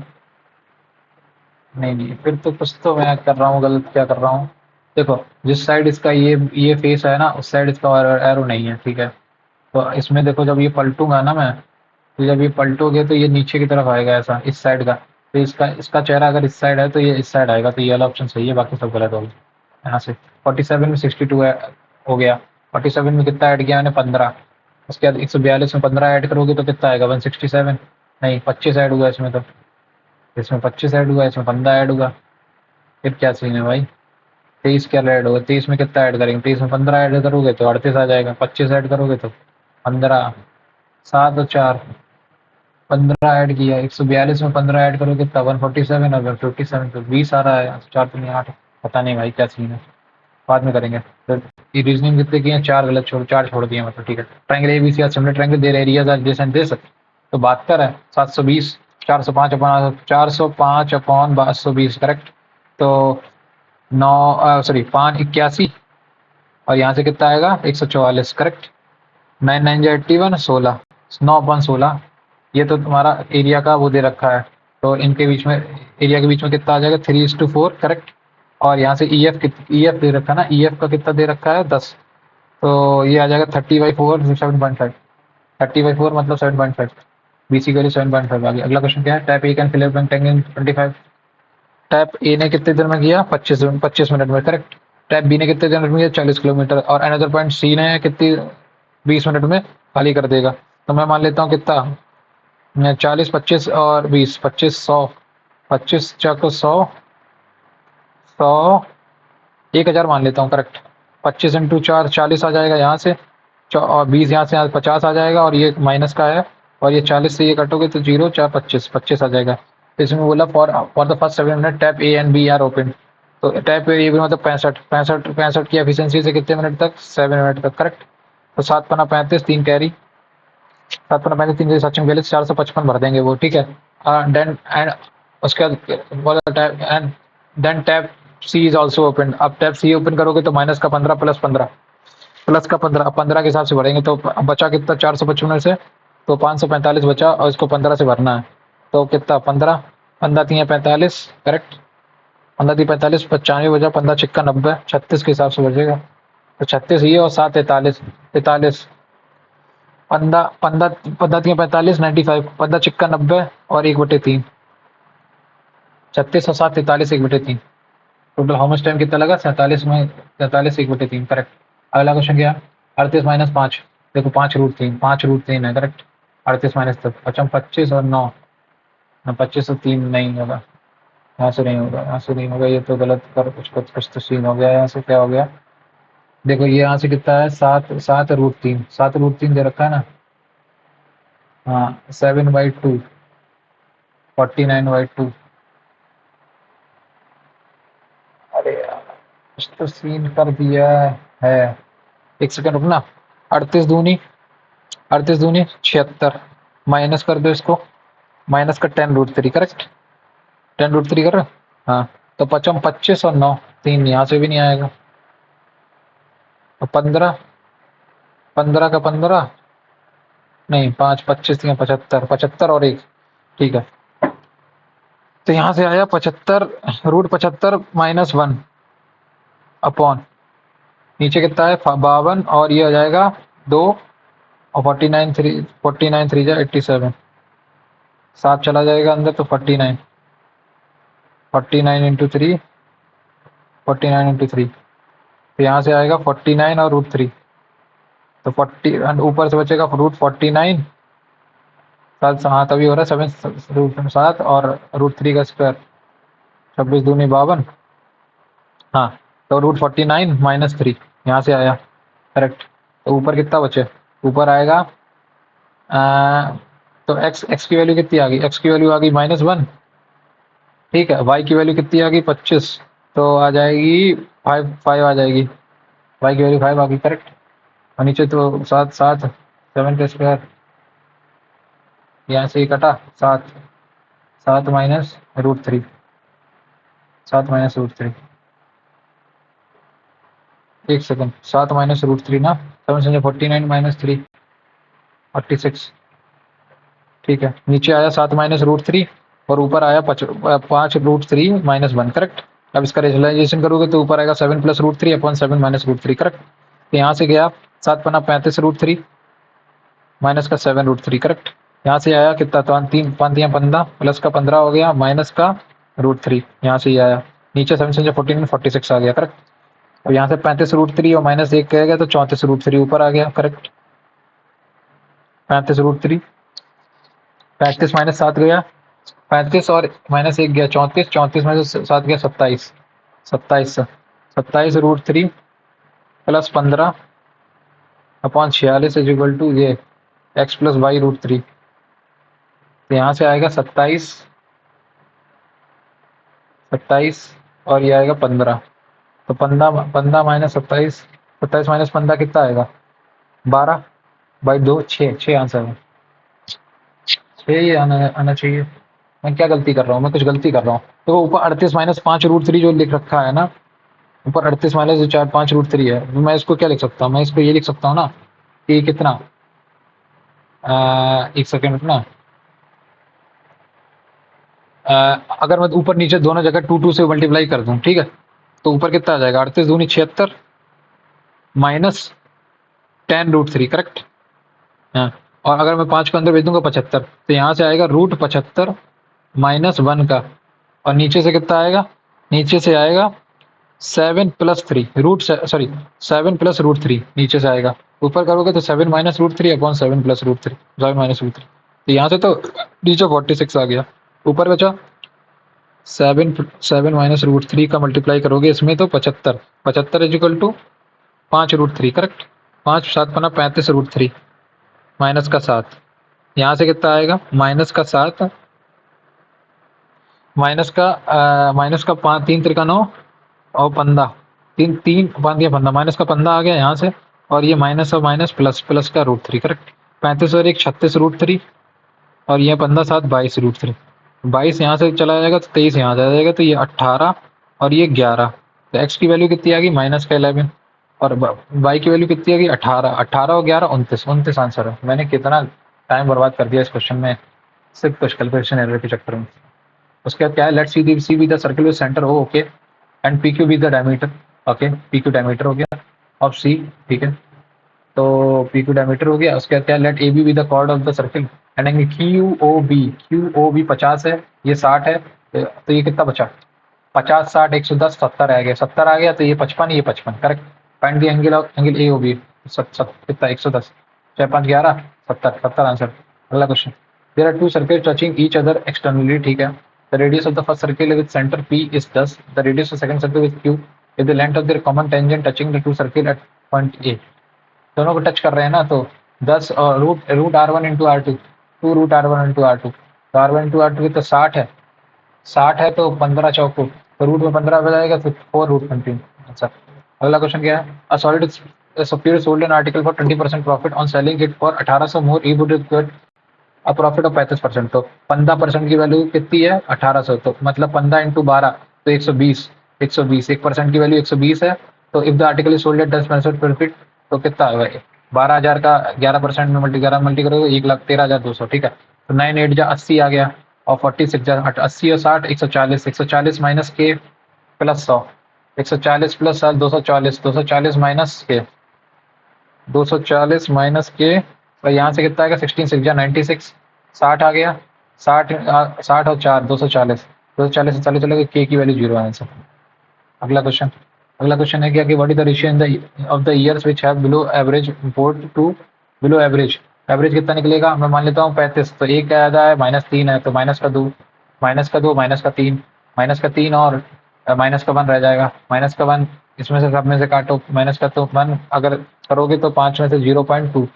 नहीं नहीं, फिर तो कुछ तो मैं कर रहा हूँ गलत, क्या कर रहा हूँ। देखो जिस साइड इसका ये फेस है ना, उस साइड इसका एरो नहीं है, ठीक है। तो इसमें देखो जब ये पलटूंगा ना मैं, तो जब ये पलटोगे तो ये नीचे की तरफ आएगा ऐसा, इस साइड का, तो इसका इसका चेहरा अगर इस साइड है तो ये इस साइड आएगा, तो ये वाला ऑप्शन सही है, बाकी सब गलत होगा। यहाँ से 47 में 62 हो गया, 47 में कितना ऐड किया मैंने, 15। उसके बाद 142 में 15 ऐड करोगे तो कितना आएगा, 167, नहीं 25 ऐड हुआ इसमें, तो इसमें 25 ऐड हुआ, इसमें 15 ऐड हुआ, फिर क्या सीन है भाई, 23 क्या ऐड होगा, 23 में कितना ऐड करेंगे, 23 में 15 ऐड करोगे तो 38 आ जाएगा, 25 ऐड करोगे तो 15, 7 और 4 15 ऐड किया, 142 में 15 ऐड करोगे कितना, 147, और 157 तो 20 आ रहा है, 4 तो नहीं 8, पता नहीं भाई क्या सीन है, बाद में करेंगे। तो ये रीजनिंग कितने किए हैं, 4 गलत छोड़, 4 छोड़ दिए मतलब, ठीक है। ट्रायंगल एबीसी या सिमिलर ट्रायंगल दे रहे एरियाज आर एडजेसेंट दे सकते, तो 72 है, 720, 405 अपॉन 405 अपॉन 720, करेक्ट। तो 9 सॉरी 581, और यहाँ से कितना आएगा, 144, करेक्ट। 9 9 जा 81, 16, 9/16, ये तो तुम्हारा एरिया का वो दे रखा है, तो इनके बीच में, एरिया के बीच में कितना आ जाएगा, 3:4, करेक्ट। और यहाँ से ई एफ दे रखा है ना, ई एफ का कितना दे रखा है, 10, तो ये आ जाएगा 30/4 7.5। 30/4 मतलब 7.5। BC की वैल्यू 7.5 आ गई। अगला क्वेश्चन क्या है? Tap A can fill bank tank in 25। Tap A ने कितने देर में किया? 25 मिनट में, करेक्ट। टैप बी ने कितने देर में किया? 40 किलोमीटर। और अनदर पॉइंट सी ने कितनी 20 मिनट में खाली कर देगा। तो मैं मान लेता हूँ कितना, 40 25 और 20 25 100, 25 चौको 100 1000 मान लेता हूँ, करेक्ट। 25 इंटू 4 40 आ जाएगा यहाँ से, और 20 यहाँ से 50 आ जाएगा, और ये माइनस का है, और ये 40 से ये कटोगे तो 0 4 25 25 आ जाएगा। तो इसमें बोला for the first 7 minute tap A and B are open. तो टैप ए भी मतलब 65 की एफिशिएंसी से कितने मिनट तक? 7 मिनट तक, करेक्ट। तो 7 पना 35 3 कैरी, 7 पना 35 3 सचिन 42 455 भर देंगे वो, ठीक है। देन एंड उसके बाद बोला tap and then tap C is also open. अब टैप सी ओपन करोगे तो माइनस का 15 प्लस 15, प्लस का 15, 15 के हिसाब से भरेंगे तो बचा कितना 455 में से, तो 545 बचा, और इसको 15 से भरना है। तो कितना 15 15 3 45, करेक्ट। 15 3 45 95 बचा, 15 छिक्का 90, 36 के हिसाब से बचेगा। तो 36 ये और 7 43 43, 15 15 15 3 45 95, 15 छिक्का 90 और 1/3, 36 और 7 43 1/3। टोटल हाउ मच टाइम कितना लगा? 47 में 43 1/3, करेक्ट। अगला क्वेश्चन क्या? 38 - 5। देखो 5√3, 5√3 है, करेक्ट। 38 माइनस तक पचम 25 और 9, 25 और 3 नहीं होगा, यहाँ से नहीं होगा, यहाँ से नहीं होगा, ये तो गलत कर कुछ तो सीन हो गया। यहाँ से क्या हो गया? देखो ये यहाँ से कितना है? 7√3, 7√3 दे रखा है ना। हाँ 7/2, 49/2। अरे यार कुछ तो सीन कर दिया है। एक सेकंड रुकना। 38 दूनी 38 दूनी 76, माइनस कर दो इसको, माइनस का 10√3, करेक्ट। 10√3 कर रहे हो? हाँ। तो पचम 25 और 9, 3 यहाँ से भी नहीं आएगा। तो 15, 15 का 15 नहीं, 5 25 या 75, 75 और 1, ठीक है। तो यहाँ से आया 75√75 -1 अपॉन नीचे कितना है 52, और ये आ जाएगा 2, और 49 3 जा 87, 7 चला जाएगा अंदर तो 49, 49 इंटू 3, 49 इंटू 3। तो यहाँ से आएगा 49 और √3, तो 40 ऊपर से बचेगा √49, 7 हाँ तभी हो रहा है 7 और √3 का स्क्वायर, 26 दूनी 52। हाँ तो √49 -3 यहाँ से आया, करेक्ट। तो ऊपर कितना बचे? ऊपर आएगा तो एक्स की वैल्यू कितनी आ गई? एक्स की वैल्यू आ गई -1, ठीक है। वाई की वैल्यू कितनी आ गई? 25, तो आ जाएगी 5 आ जाएगी। वाई की वैल्यू 5 आ गई, करेक्ट। और नीचे तो 7 7 7 का स्क्वायर, यहाँ से ये कटा 7, 7 -√3, 7 -√3। एक सेकंड, 7 -√3 ना, 7 से 49 - 3 46, ठीक है। नीचे आया 7 -√3 और ऊपर आया 5√3 -1, करेक्ट। अब इसका रेशनलाइजेशन करोगे तो ऊपर आएगा 7 + √3 अपॉन 7 -√3, करेक्ट। तो यहाँ से गया 7 पन्ना 35√3 माइनस का 7√3, करेक्ट। यहाँ से आया कितना? तो 3 5 या 15 प्लस का 15 हो गया माइनस का √3, यहाँ से ये आया। नीचे 7 से 14 46 आ गया, करेक्ट। अब यहाँ से 35√3 और -1 कहेगा तो 34√3 ऊपर आ गया, करेक्ट। 35√3, 35 -7 गया, 35 और -1 गया 34, 34 में से 7 गया 27, 27 27√3 plus 15 upon 46 is equal to ये x + y√3। तो यहाँ से आएगा 27, 27 और ये आएगा 15। तो 15 -27, 27 -15 कितना आएगा? 12/2 6 आंसर है। 6 ही आना चाहिए। मैं क्या गलती कर रहा हूँ? मैं कुछ गलती कर रहा हूँ। तो ऊपर 38 -5√3 जो लिख रखा है ना, ऊपर 38 - 4 5√3 है। मैं इसको क्या लिख सकता हूँ? मैं इसको ये लिख सकता हूँ ना कि कितना, एक सेकेंड रुकना। अगर मैं ऊपर नीचे दोनों जगह 2 2 से मल्टीप्लाई कर दूं, ठीक है, तो ऊपर कितना आ जाएगा? 38 दूनी 76 माइनस 10√3 करेक्ट। हाँ, और अगर मैं 5 को अंदर भेज दूंगा 75, तो यहाँ से आएगा √75 -1 का, और नीचे से कितना आएगा, नीचे से आएगा 7+3 7 + √3 नीचे से आएगा। ऊपर करोगे तो 7 - √3/7 + √3 7 - √3। तो यहाँ से तो नीचे 46 आ गया। ऊपर बचा 7 - √3 का मल्टीप्लाई करोगे इसमें तो 75, 75 = 5√3 करेक्ट। 5 7 पना 35√3 माइनस का 7, यहाँ से कितना आएगा -7 माइनस का 5 3 त्रिका 9 और 15 3 3 5 दिया 15 माइनस का 15 आ गया यहाँ से, और ये माइनस और माइनस प्लस प्लस का √3 करेक्ट। 35 और 1 36√3, और ये 15 7 22√3। 22 यहाँ से चला जाएगा तो 23 यहाँ आ जाएगा, तो ये 18 और ये 11। तो एक्स की वैल्यू कितनी आ गई -11, और वाई की वैल्यू कितनी आ गई 18। 18 और 11 29, 29 आंसर है। मैंने कितना टाइम बर्बाद कर दिया इस क्वेश्चन में सिर्फ कुछ कैलकुलेशन एरर के चक्कर में। उसके बाद क्या है, let's see be the circle with centre O, okay, and P Q be the diameter, okay, P Q diameter हो गया ऑफ सी, ठीक है। तो पी क्यू डायमीटर हो गया। उसके बाद क्या, let A B the chord of the circle and Q O B 50 है, ये 60 है, तो ये कितना बचा 50 60 110 70 आ गया, 70 आ गया, तो ये 55 ये 55 correct. Find the angle of angle A O B, कितना 110 चाहे 5 11 70 70 आंसर। अगला question, there are two circle touching each other externally, ठीक है। The radius of the first circle with centre P is 10, the radius of second circle with Q if the length of their common tangent touching the two circle at point A. दोनों को touch कर रहे हैं ना, तो 10 और root R1 into R2, 2 root R1 into R2, तो R1 into R2 की तो 60 है, 60 है तो 15 चौको, तो रूट में 15 आ जाएगा, तो 4 रूट 20 आंसर। अगला क्वेश्चन क्या है, a solid superior sold an article for 20% profit on selling it for 1800 more, he would get a profit of 35%। तो 15% की वैल्यू कितनी है 1800, तो मतलब 15 इंटू 12 तो 120, 120 1% की वैल्यू 120 है। तो if the article is sold at 10% profit, तो कितना होगा 12,000 का 11% में मल्टी करोगे 1,13,200, ठीक है। तो 9 8 जा 80 आ गया, और 46 जा 80 और 60 140, 140 माइनस के प्लस 100, 140 प्लस 240, 240 माइनस के 240 माइनस के, और यहाँ से कितना आएगा 16 6 जा 96, 60 आ गया, 60 60 और 4 240, 240 से चले चले के की वैल्यू 0 आंसर। अगला क्वेश्चन है क्या कि what is the ratio in the of the years which have below average import to below average. Average कितना निकलेगा, मैं मान लेता हूँ 35, तो एक क्या ज्यादा है -3 है, तो माइनस का 2 माइनस का 2 माइनस का 3 और माइनस का 1 रह जाएगा, माइनस का 1 इसमें से सब में से काटो, माइनस का तो 1 अगर करोगे तो 5 में से 0.2,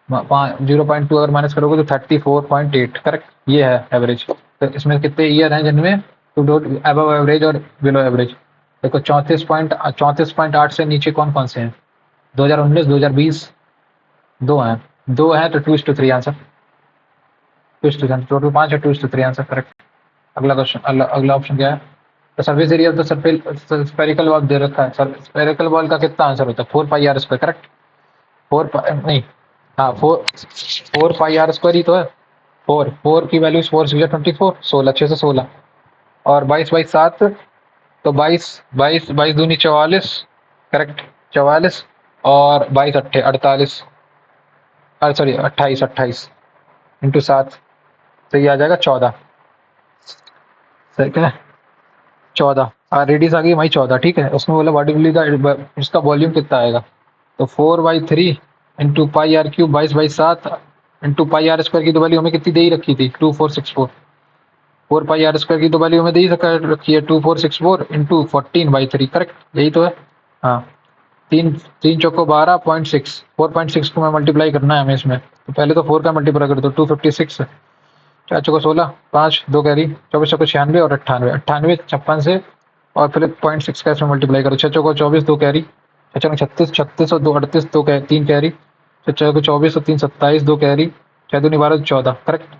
0.2 अगर माइनस करोगे तो 34.8 करेक्ट, ये है एवरेज। तो इसमें कितने ईयर हैं जिनमें टू अबव एवरेज और बिलो एवरेज। देखो 34.8 से नीचे कौन कौन से हैं, 2019 2020 दो हैं, दो हैं, तो 2:3 आंसर, 2:3 टोटल 5 है, 2:3 आंसर करेक्ट। अगला क्वेश्चन, अगला ऑप्शन क्या है, the service area of the spherical ball दे रखा है, स्फेरिकल बॉल का कितना आंसर होता है 4πr² करेक्ट, 4 नहीं, हाँ 4πr² ही तो है, 4 की वैल्यू 4 6 24, 16 6 से 16, और 22 22 7, तो 22 22 22 दूनी 44 करेक्ट, 44 और 22 अट्ठे 48, सॉरी 28 28 इंटू 7, तो ये आ जाएगा 14, ठीक है 14, रेडियस आ गई भाई 14, ठीक है। उसमें बोला बॉडी इसका वॉल्यूम कितना आएगा, तो 4/3 इंटू πr³ 22/7 इंटू πr² की तो वैल्यू हमें कितनी दे ही रखी थी 2464, 4πr² की तो वैल्यू हमें दे ही रखी है 2464 इंटू 14/3 करेक्ट, यही तो है। हाँ, तीन तीन चौको 12.6, 4.6 को मैं मल्टीप्लाई करना है हमें इसमें, तो पहले तो 4 का मल्टीप्लाई कर दो 256, 4 चौको 16, 5 2 कैरी 24 चौको 96 और 98, 98 56 से, और फिर 0.6 का इसमें मल्टीप्लाई करो 6 चौको 24 2 कैरी, 6 चौको 36 36 और 2 38 2 3 कैरी, 6 चौको 24 और 3 27 2 कैरी, 6 दूनी 12 14 करेक्ट।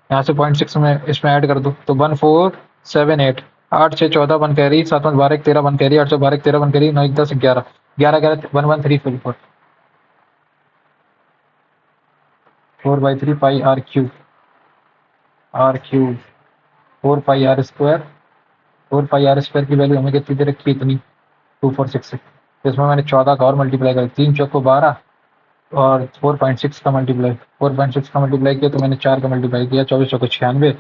यहाँ से 0.6 में इसमें ऐड कर दो तो 1478, 8 6 14 1 carry, 7 5 12 1 13 1 carry, 8 12 1 13 1 carry, 9 1 10 11 11 11 11344, 4/3 pi r cube 4πr², 4πr² की वैल्यू हमें कितनी दे रखी है इतनी 2466, तो इसमें मैंने 14 का और मल्टीप्लाई कर 3 चौको 12 और 4.6 का मल्टीप्लाई 4.6 का मल्टीप्लाई किया तो मैंने 4 का मल्टीप्लाई किया, 24 चौको 96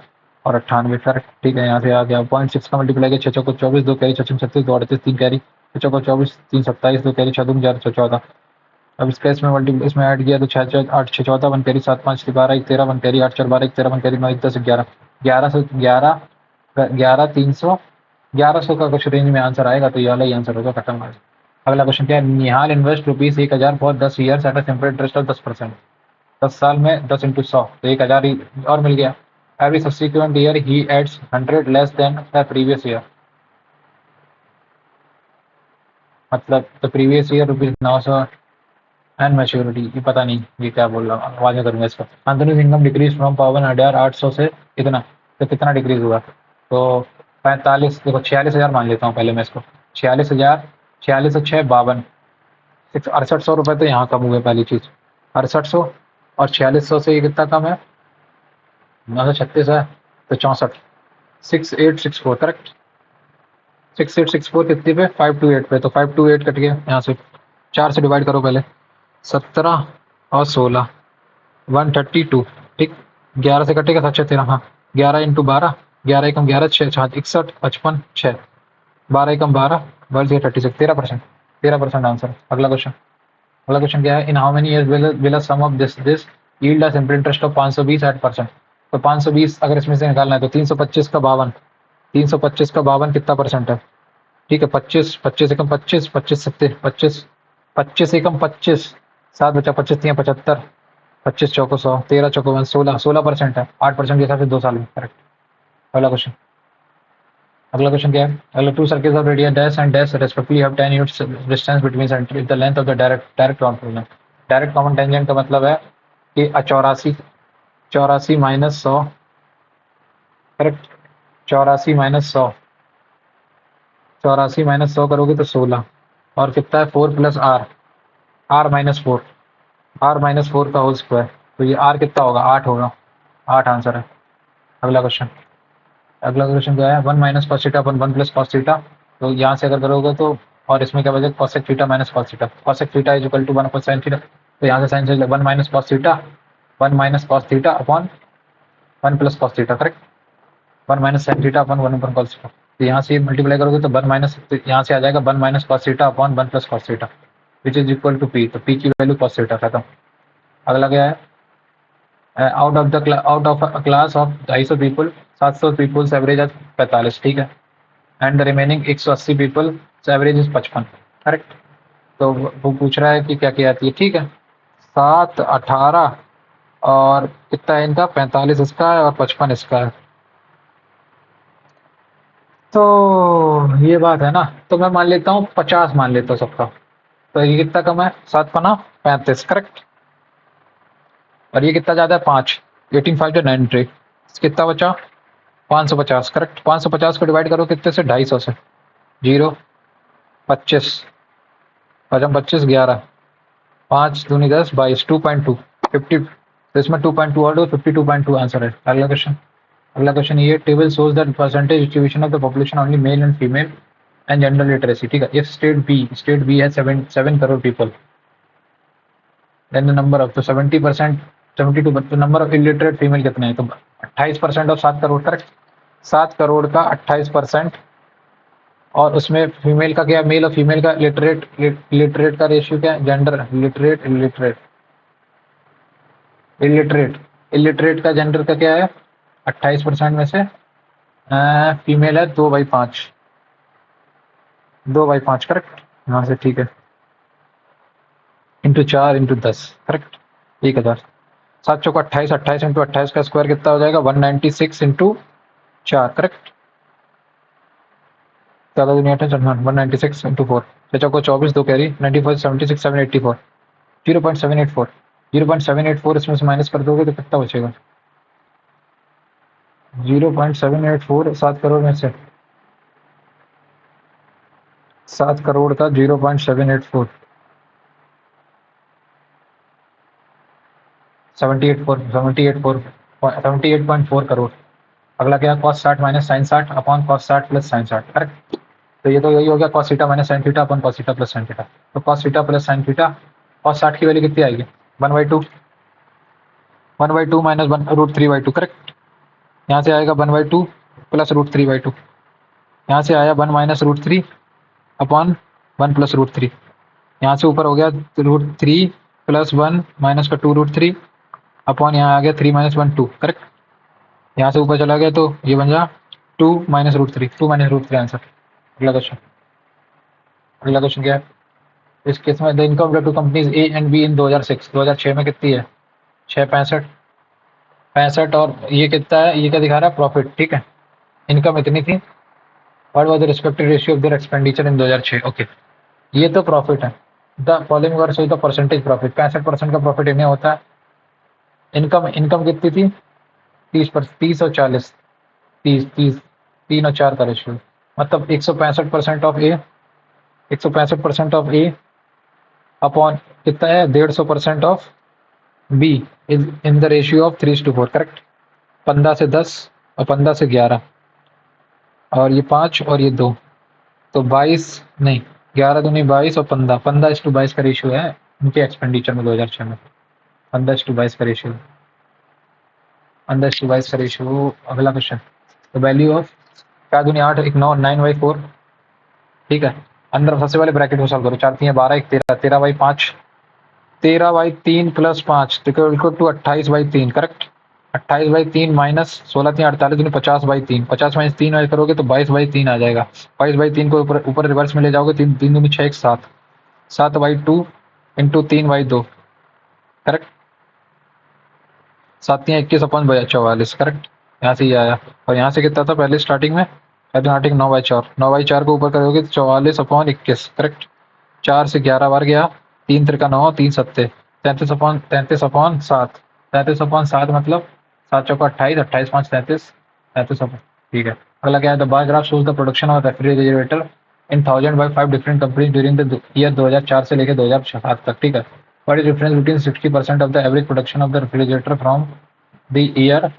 और 98 करेक्ट। ठीक है, यहाँ से आ गया 0.6 का मल्टीप्लाई किया, 6 चौको 24, 2 कैरी 6 36, 2 38, 3 कैरी 6 चौको 24, 3 27, 2 कैरी 6 दूनी 14। अब इसका इसमें ऐड किया तो 6 8 6 14, 1 कैरी 7 5 12 1 13, 1 कैरी 8 4 12 1 13, 1 कैरी 9 1 10 11 11 से 11 11 300 1100 का कुछ रेंज में आंसर आएगा, तो ये वाला ही आंसर होगा, खत्म। अगला क्वेश्चन क्या है, Nihal invest rupees 1000 for 10 years at a simple interest of 10%। 10 साल में 10 इंटू 100 तो 1000 ही और मिल गया। Every subsequent year he adds 100 less than the previous year, मतलब the previous year rupees 900 and maturity, ये पता नहीं ये क्या बोल रहा हूँ, बाद में करूंगा इसका। अंतरिम इनकम डिक्रीज फ्रॉम 52,800 से कितना, तो कितना डिक्रीज हुआ, तो 45, देखो 46,000 मान लेता हूँ पहले मैं इसको। 46,000, 46 से 6 52, 6800 रुपये तो यहाँ कम हुए पहली चीज़, 6800 और 4600 से ये कितना कम है, 936 है तो 64, 6864 करेक्ट। 6864 कितने पे, 528 पे, तो 528 कट गया यहाँ से, 4 से डिवाइड करो पहले, 17 और 16 132, ठीक। 11 से कटेगा 7 6 13, हाँ 11 इंटू 12, 11 एकम 11 6 7 61 55 6, 12 एकम 12 12 36, 13%, 13% आंसर। अगला क्वेश्चन क्या है, in how many years will a sum of this yield a simple interest of 520 at percent. तो 520 अगर इसमें से निकालना है तो 325 का 52, 325 का 52 कितना परसेंट है, ठीक है 25, 25 एकम 25, 25 सत्ते 25, 25 एकम 25, 7 बचा 25 तिया 75, 25 चौको 100, 13 चौको 16, 16% है, 8% के हिसाब से 2 साल में करेक्ट। अगला क्वेश्चन क्या है, अगला to circles of radius dash and dash respectively have 10 units distance between centre if the length of the direct common tangent. Direct common tangent का मतलब है कि 84, 84 माइनस 100 करेक्ट, 84 माइनस 100, 84 माइनस 100 करोगे तो 16 और कितना है 4 plus R, R minus 4, R minus 4 का होल स्क्वायर, तो ये आर कितना होगा 8 होगा, 8 आंसर है। अगला क्वेश्चन क्या है, 1 माइनस कॉस थीटा अपन 1 प्लस कॉस थीटा, तो यहाँ से अगर करोगे तो, और इसमें क्या बचेगा cosec theta minus cos theta, cosec theta is equal to 1 upon sine theta, तो यहाँ से साइन से 1 minus cos theta, 1 minus cos theta upon 1 plus cos theta correct, 1 minus sine theta upon 1 upon cos theta, तो यहाँ से multiply करोगे तो 1 minus, यहाँ से आ जाएगा 1 minus cos theta upon 1 plus cos theta which is equal to P, तो पी की वैल्यू कॉस थीटा खत्म। अगला क्या है, out of a class of 250 people 700 peoples average आज 45, ठीक है, and the remaining 180 people average is 55 correct. तो वो पूछ रहा है कि क्या क्या आती है, ठीक है 7 18 और कितना है इनका 45 इसका है और 55 इसका है, तो ये बात है ना, तो मैं मान लेता हूँ 50 मान लेता हूँ सबका, तो ये कितना कम है 7 पना 35 करेक्ट, और ये कितना ज़्यादा है 5, 18 5 जो 93, कितना बचा 550 करेक्ट, 550 को डिवाइड करो कितने से 250 से, 0 25 पचम 25 11 5 दूनी 10 22 2.2 50, तो इसमें 2.2 और 52.2 आंसर है। अगला क्वेश्चन ये, table shows that percentage distribution of the population only male and female and gender literacy, ठीक है, इफ स्टेट बी है 7 crore people, then the number of, तो 70%, 72, तो नंबर ऑफ इलिटरेट फीमेल कितने हैं, तो 28% ऑफ 7 करोड़ करेक्ट, 7 करोड़ का 28%, और उसमें फीमेल का क्या, मेल और फीमेल का लिटरेट का रेशियो क्या है, जेंडर लिटरेट इलिटरेट का जेंडर का क्या है 28% में से फीमेल है 2/5, 2/5 करेक्ट, यहाँ से ठीक है, इंटू 4 इंटू 10 करेक्ट, 1000, 7 चौका 28, 28 इंटू 28 का स्क्वायर कितना हो जाएगा 196 इंटू 4 करेक्ट, ज़्यादा दुनिया 196 इंटू 4, 6 चौको 24, 2 कैरी 94 76 784, 0.784, 0.784 इसमें से माइनस कर दोगे तो कितना बचेगा 0.784, 7 करोड़ में से 7 करोड़ का 0.784, 78.4 करोड़। अगला क्या, cos 60 minus sine 60 upon cos 60 plus sine 60 correct, तो ये तो यही हो गया cos theta minus sine theta upon cos theta plus sine theta, तो cos theta plus sine theta, cos 60 की वैल्यू कितनी आएगी 1/2, 1/2 माइनस √3/2 करेक्ट। यहाँ से आएगा 1/2 प्लस √3/2। यहाँ से आया 1 माइनस √3 अपॉन 1 प्लस √3। यहाँ से ऊपर हो गया √3 प्लस 1 माइनस का 2√3 अपॉन यहाँ आ गया 3 माइनस 1 2 करेक्ट। यहाँ से ऊपर चला गया तो ये बन जा 2 माइनस √3, 2 माइनस √3 आंसर। अगला क्वेश्चन, अगला क्वेश्चन क्या है इस केस में, the income of two companies A and B in 2006 में कितनी है? 665, 65 और ये कितना है, ये क्या दिखा रहा है? प्रॉफिट, ठीक है। इनकम इतनी थी। What was the respective ratio of their expenditure in 2006? Okay, ये तो प्रॉफिट है। The following were the percentage profit, 65% का प्रॉफिट इन्हें होता है। इनकम इनकम कितनी थी? 30 और 40, 30 3 और 4 का रेशियो, मतलब 165% of A, 165% of A upon कितना है 150% of B is in the ratio of 3:4 correct. 15 से 10 और 15 से 11 और ये 5 और ये 2, तो 22 नहीं 11 दूनी 22 और 15:22 का रेशियो है उनके एक्सपेंडिचर में 2006 में। 15:22 का रेशियो, 15:22 का रेशियो। अगला क्वेश्चन, तो वैल्यू ऑफ 4 दूनी 8 1 9 9/4, ठीक है। अंदर सबसे पहले ब्रैकेट को सॉल्व करो, 4 3 12 1 13, 13/5, 13/3 plus 5 equal to 28/3 correct. 28/3 minus 16 3 48 दूनी 50/3, 50 माइनस 3 ऐड करोगे तो 22/3 आ जाएगा। 22/3 को ऊपर ऊपर रिवर्स में ले जाओगे, 3 3 दूनी 6 1 7, 7/2 इंटू 3/2 करेक्ट। 7 3 21 अपन 44 करेक्ट। यहाँ से ये आया और यहाँ से कितना था पहले स्टार्टिंग में? स्टार्टिंग 9/4, 9/4 को ऊपर करोगे तो 44/21 करेक्ट। 4 से 11 बार गया, 3 त्रिका 9, 3 सत्ते 33/7, 33/7 मतलब 7 चौका 28, 28 5 33, 33, ठीक है। अगला क्या है, the bar graph shows the production of refrigerator in 1000 by 5 different companies during the year 2004 से लेकर 2007 तक, ठीक है। What is difference between 60% of the average production of the refrigerator from the year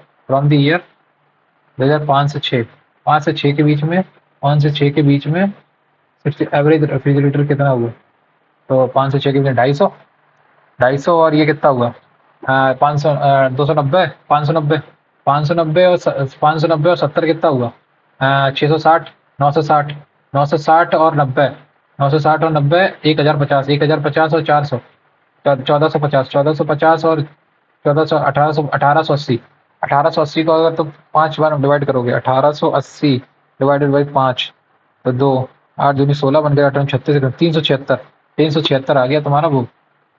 2005 से 6, 5 से 6 के बीच में, 5 से 6 के बीच में एवरेज रेफ्रिजरेटर कितना हुआ? तो 5 से 6 के बीच में 250, 250 और ये कितना हुआ? 500, 290, 590, 590 और 590 और 70 कितना हुआ? 660, 960, 960 और 90, 960 और 90 1050, 1050 और 400, 1450, 1450 और 1400, 1880, 1880 को अगर तो 5 बार डिवाइड करोगे, 1880 डिवाइडेड बाई 5 तो 2, 8 दूनी 16 बन गया, 8 36, 376, 376 आ गया तुम्हारा वो,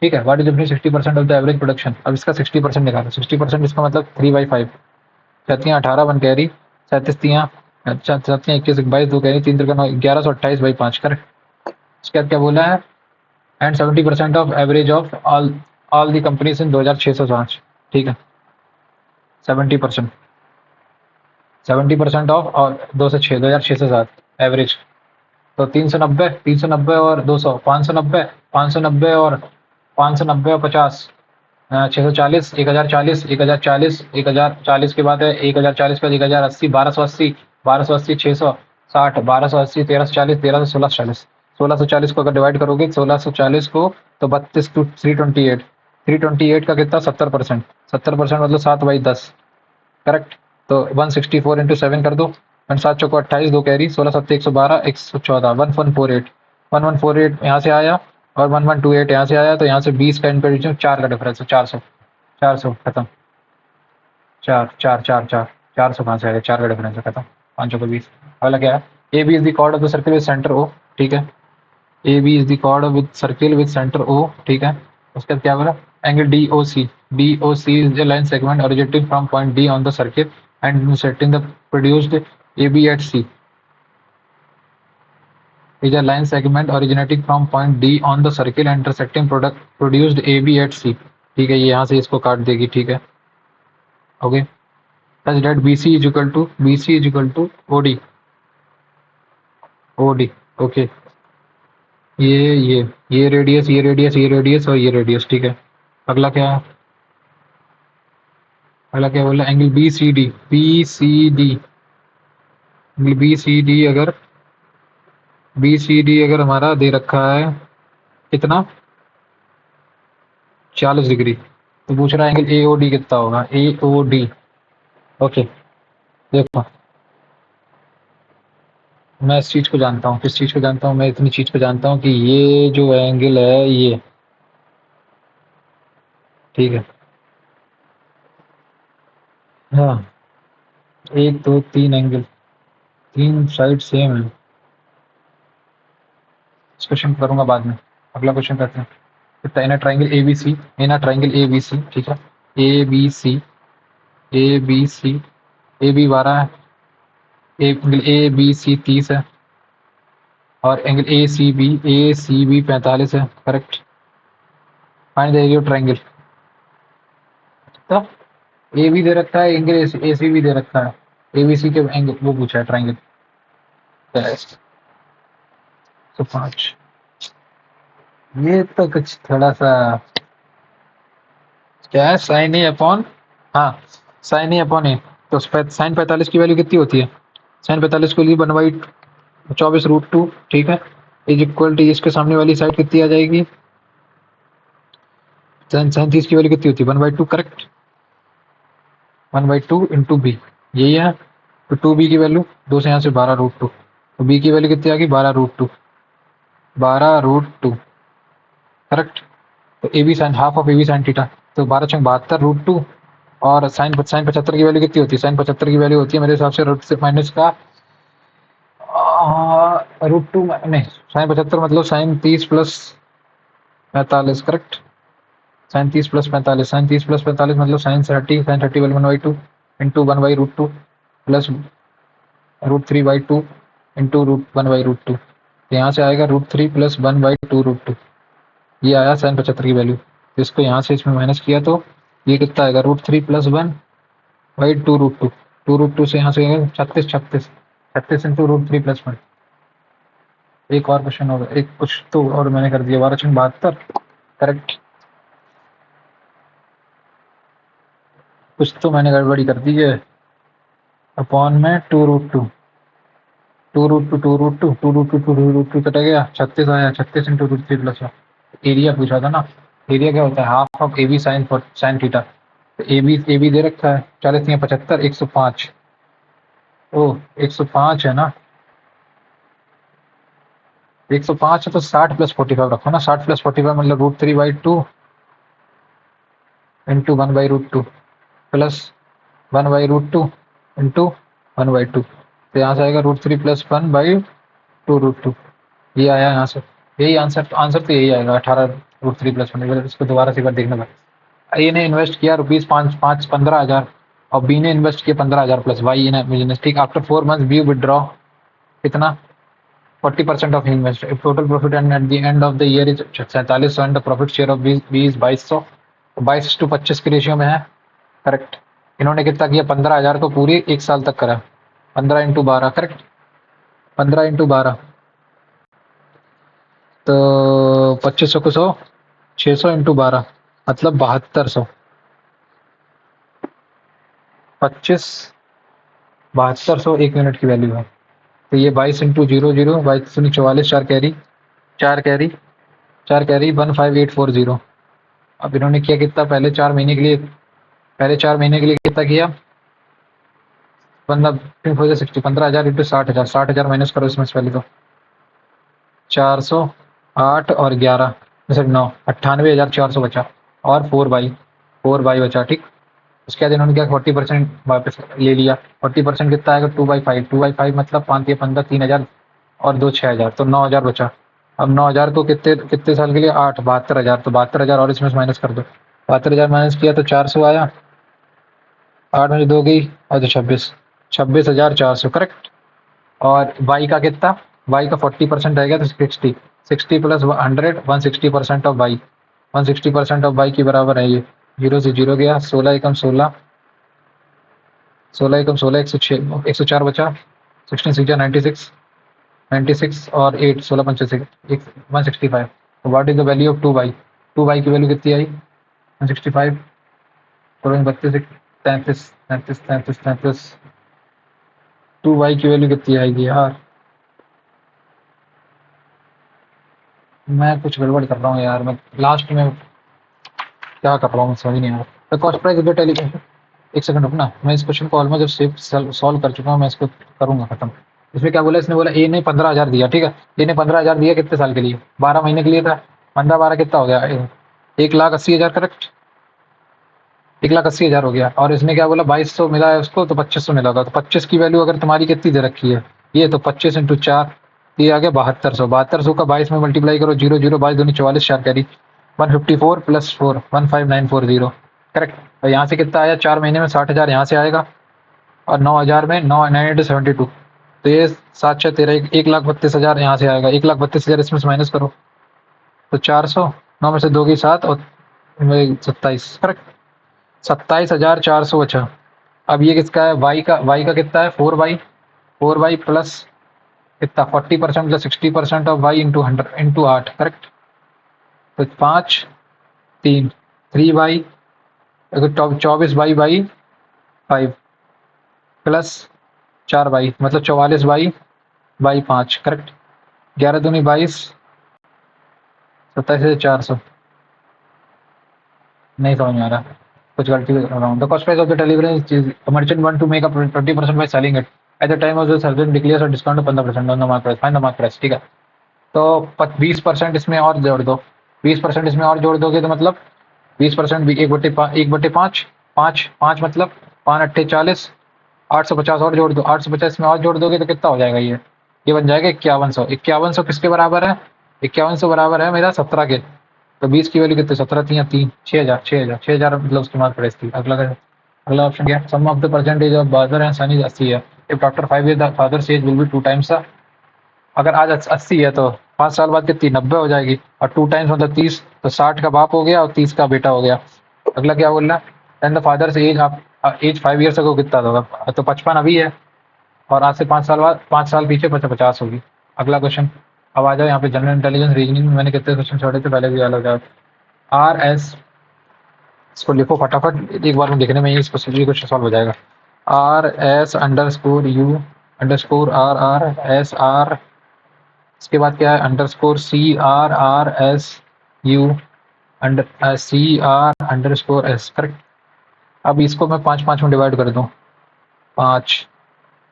ठीक है। What is difference 60% of the average production? अब इसका 60% निकालो, 60% इसका मतलब 3/5, 7 18 1 कैरी, 37 तियाँ, अच्छा 7 21 22 2 कैरी, 3 3 9 1128/5 करेक्ट। उसके बाद क्या बोला है? And 70% of average of all the companies in 2605, ठीक है। 70%, 70% ऑफ और 2 से 6, 2006 से 7 एवरेज, तो 390, 390 और 200, 590, 590 और 590 और 50, 640, 1040, 1040, 1040 के बाद है 1040 के बाद 1080, 1280, 1280, 660, 1280, 1340, 1300, 1640, 1640 को अगर डिवाइड करोगे 1640 को तो 32 टू 328, 328 का कितना? 70%, 70% मतलब 7/10 करेक्ट। तो 164 इंटू 7 कर दो, 7 चौको 28, 2 कैरी, 16 7 112, 114, 1148, 1148 यहाँ से आया और 1128 यहाँ से आया, तो यहाँ से 20 का इनके बीच में 4 का डिफरेंस है, 400, 400 खत्म, 4 4 4 4 400 कहाँ से आया? 4 का डिफरेंस है, खत्म, 5 को 20। अगला क्या है? A B is the chord of the circle with centre O, ठीक है। A B is the chord with circle with centre O, ठीक है। उसके बाद क्या बोला? Angle D O C, D O C is the line segment originating from point D on the circle and intersecting the produced AB at C, is a line segment originating from point D on the circle and intersecting product produced AB at C, ठीक है। ये यहाँ से इसको काट देगी, ठीक है। Okay, such that BC is equal to OD, OD, okay. ये रेडियस, ये रेडियस, ये रेडियस और ये रेडियस, ठीक है। अगला क्या है? अगला क्या बोला? Angle B C D, B C D, B C D अगर बी सी डी अगर हमारा दे रखा है कितना? 40 डिग्री। तो पूछ रहा है एंगल ए ओ डी कितना होगा, ए ओ डी। ओके, देखो मैं इस चीज़ को जानता हूँ, किस चीज़ को जानता हूँ, मैं इतनी चीज़ को जानता हूँ कि ये जो एंगल है ये, ठीक है, हाँ, एक दो तीन एंगल, तीन साइड सेम है। इस क्वेश्चन करूंगा बाद में, अगला क्वेश्चन करते हैं। कितना in triangle A B C, in triangle A B C, ठीक है, A B C, A B C, A B 12 है, एंगल ए बी सी 30 है, और एंगल ए सी बी 45 है, correct. Find the area of triangle. तो ए भी दे रखा है, एंगल ए सी भी दे रखा है, ए बी सी के एंगल वो पूछा है ट्राइंगल। 105, ये तो कुछ थोड़ा सा क्या है, साइन ए अपॉन, हाँ, साइन ए अपॉन ए। तो साइन 45 की वैल्यू कितनी होती है, साइन 45 के लिए 1/24√2, ठीक है, इज इक्वल टू इसके सामने वाली साइड कितनी आ जाएगी, साइन साइन 30 की वैल्यू कितनी होती है 1/2, करेक्ट, 1/2 इंटू बी, यही है। तो 2b की वैल्यू, दो से यहाँ से 12√2, तो b की वैल्यू कितनी आ गई 12√2, 12√2, करेक्ट। तो A B sine half of A B sine theta, तो 12×72√2, और साइन साइन 75 की वैल्यू कितनी होती है, साइन 75 की वैल्यू होती है मेरे हिसाब से रूट से माइनस का √2, नहीं, साइन 75 मतलब साइन 30 + 45, करेक्ट, साइन 30 + 45, साइन 30 + 45 मतलब साइन 30 वाली 1/2 इंटू 1/√2 प्लस √3/2 इंटू √1/√2, तो यहाँ से आएगा √3 + 1/2√2, ये आया साइन 75 की वैल्यू। तो इसको यहाँ से इसमें माइनस किया तो ये कितना आएगा √3 + 1/2√2, 2√2 से यहाँ से 36 36 36 इंटू √3 + 1। एक और क्वेश्चन होगा, एक कुछ तो और मैंने कर दिया, 12×72, करेक्ट, कुछ तो मैंने गड़बड़ी कर दी है, अपॉन में 2√2, 2√2 2√2 2√2 2√2 कटा गया, 36 आया, 36 इंटू √3 + 1। एरिया पूछा था ना, एरिया क्या होता है, half of A B sine sine theta. तो ए बी दे रखा है 40 या 75, 105, ओ 105 है ना, 105 है तो 60 + 45 रखो ना, 60 + 45 मतलब √3/2 इंटू 1/√2 प्लस 1/√2 इंटू 1/2, तो यहाँ से आएगा √3 + 1/2√2, ये आया यहाँ से, यही आंसर, आंसर तो यही आएगा 18 √3 + 1। इसको दोबारा से एक बार देखना पड़ेगा। ए ने इन्वेस्ट किया रुपीज 15,000 और बी ने इन्वेस्ट किया 15,000 प्लस वाई इन बिजनेस, ठीक, आफ्टर 4 मंथ्स बी विदड्रॉ कितना 40% of invest, total profit and at the end of the year is 47, and the profit share of B is 2200, 22:25 के ratio में है, correct. इन्होंने कितना किया 15,000 को पूरे एक साल तक करा, 15 × 12, करेक्ट, 15 × 12, तो 2500 को 100, 600 इंटू 12 मतलब 7200, 7200 एक यूनिट की वैल्यू है। तो ये 22 × 00, 22×44, चार कैरी 15840। अब इन्होंने किया कितना, पहले 4 महीने के लिए, पहले 4 महीने के लिए कितना किया, 15 15,000 इंटू 60,000, 60,000 माइनस करो इसमें से पहले तो 408 और 11 जैसे 9, 98,400 बचा, और 4/4 बचा, ठीक। उसके बाद इन्होंने क्या 40% वापस ले लिया, 40% कितना आएगा 2/5, 2/5 मतलब 5 या 15, 3,000 और 2 6,000, तो 9,000 बचा। अब 9,000 को कितने कितने साल के लिए, 8, 72,000, तो 72,000 और इसमें से माइनस कर दो, 72,000 माइनस किया तो 400 आया, 8 में से 2 गई और तो 26, 26,400, करेक्ट। और वाई का कितना, वाई का 40% रहेगा तो 60, 60 + 100, 160% ऑफ वाई, 160% ऑफ वाई के बराबर है ये, 0 से 0 गया, 16 एकम 16, 16 एकम 16, 106, 104 बचा, 16 6 96, 96 और 8, 16 पंचे 165। What is the value of 2y, 2y की वैल्यू कितनी आई 165, 32 33 33 33 33, 2y की वैल्यू कितनी आएगी यार, मैं कुछ गड़बड़ कर रहा हूँ यार, मैं लास्ट में क्या कर रहा हूँ समझ नहीं आ रहा। The cost price of the television, एक सेकंड रुकना, मैं इस क्वेश्चन को ऑलमोस्ट जब सॉल्व कर चुका हूँ, मैं इसको करूंगा खत्म। इसमें क्या बोला, इसने बोला ए ने 15,000 दिया, ठीक है। ए ने 15,000 दिया कितने साल के लिए, 12 महीने के लिए था। 15 12 कितना हो गया, 1,80,000 करेक्ट। 1,80,000 हो गया। और इसने क्या बोला, 2200 मिला है उसको, तो 2500 मिला था। तो 25 की वैल्यू अगर तुम्हारी कितनी दे रखी है, ये तो 25 इंटू 4, ये आ गया 7200। 7200 का 22 में मल्टीप्लाई करो, 0 0 22 दूनी 44, 4 कैरी 154 प्लस 4 15940 करेक्ट। और यहाँ से कितना आया, 4 महीने में 60,000 यहाँ से आएगा, और 9,000 में 9 9 72, तो ये 7 6 13 1,32,000 यहाँ से आएगा। 1,32,000 इसमें से माइनस करो, तो 400, 9 में से 2 की 7 और 27 करेक्ट। 27,400 अच्छा। अब ये किसका है, वाई का कितना है, 4 वाई प्लस कितना 40% plus 60% of y into 100 into 8 correct. तो 5 3 3 y, 24 y by 5 plus 4 y, मतलब 44 वाई बाई 5 करेक्ट। 11 दूनी 22, 27,400। नहीं समझ में आ रहा, कुछ गलती कर रहा हूँ। The cost price of the television merchant want to make a 20% by selling it at the time of the season declares a discount of 15% on the mark price, find the mark price, ठीक है। तो 20% इसमें और जोड़ दो, 20% इसमें और जोड़ दोगे तो मतलब 20% भी 1/5, 5 मतलब 5 8 40, 850 और जोड़ दो, 850 में और जोड़ दोगे तो कितना हो जाएगा, ये बन जाएगा 5100। 5100 किसके बराबर है, 5100 बराबर है मेरा 17 के। तो 20 की वैल्यू कितने, 17 3 3, 6,000 मतलब उसकी मार्क प्राइस थी। अगला ऑप्शन क्या, sum of the percentage of father and son is 80 है। If after 5 year the father's age will be 2 times. अगर आज 80 है तो 5 साल बाद कितनी 90 हो जाएगी, और 2 टाइम्स मतलब 30, तो 60 का बाप हो गया और 30 का बेटा हो गया। अगला क्या बोल रहा है, एंड द फादर्स एज, आप एज 5 ईयर्स अगो कितना होगा, तो 55 अभी है, और आज से 5 साल बाद 5 साल पीछे 50 होगी। अगला क्वेश्चन, अब आ जाओ यहाँ पे जनरल इंटेलिजेंस रीजनिंग में मैंने कितने क्वेश्चन छोड़े थे पहले भी, अलग जाओ। आर एस, इसको लिखो फटाफट, एक बार में देखने में ही इसको सभी क्वेश्चन सॉल्व हो जाएगा। R S underscore U underscore R R S R, इसके बाद क्या है, underscore C R R S U under C R underscore S correct. अब इसको मैं 5 5 में डिवाइड कर दूं, 5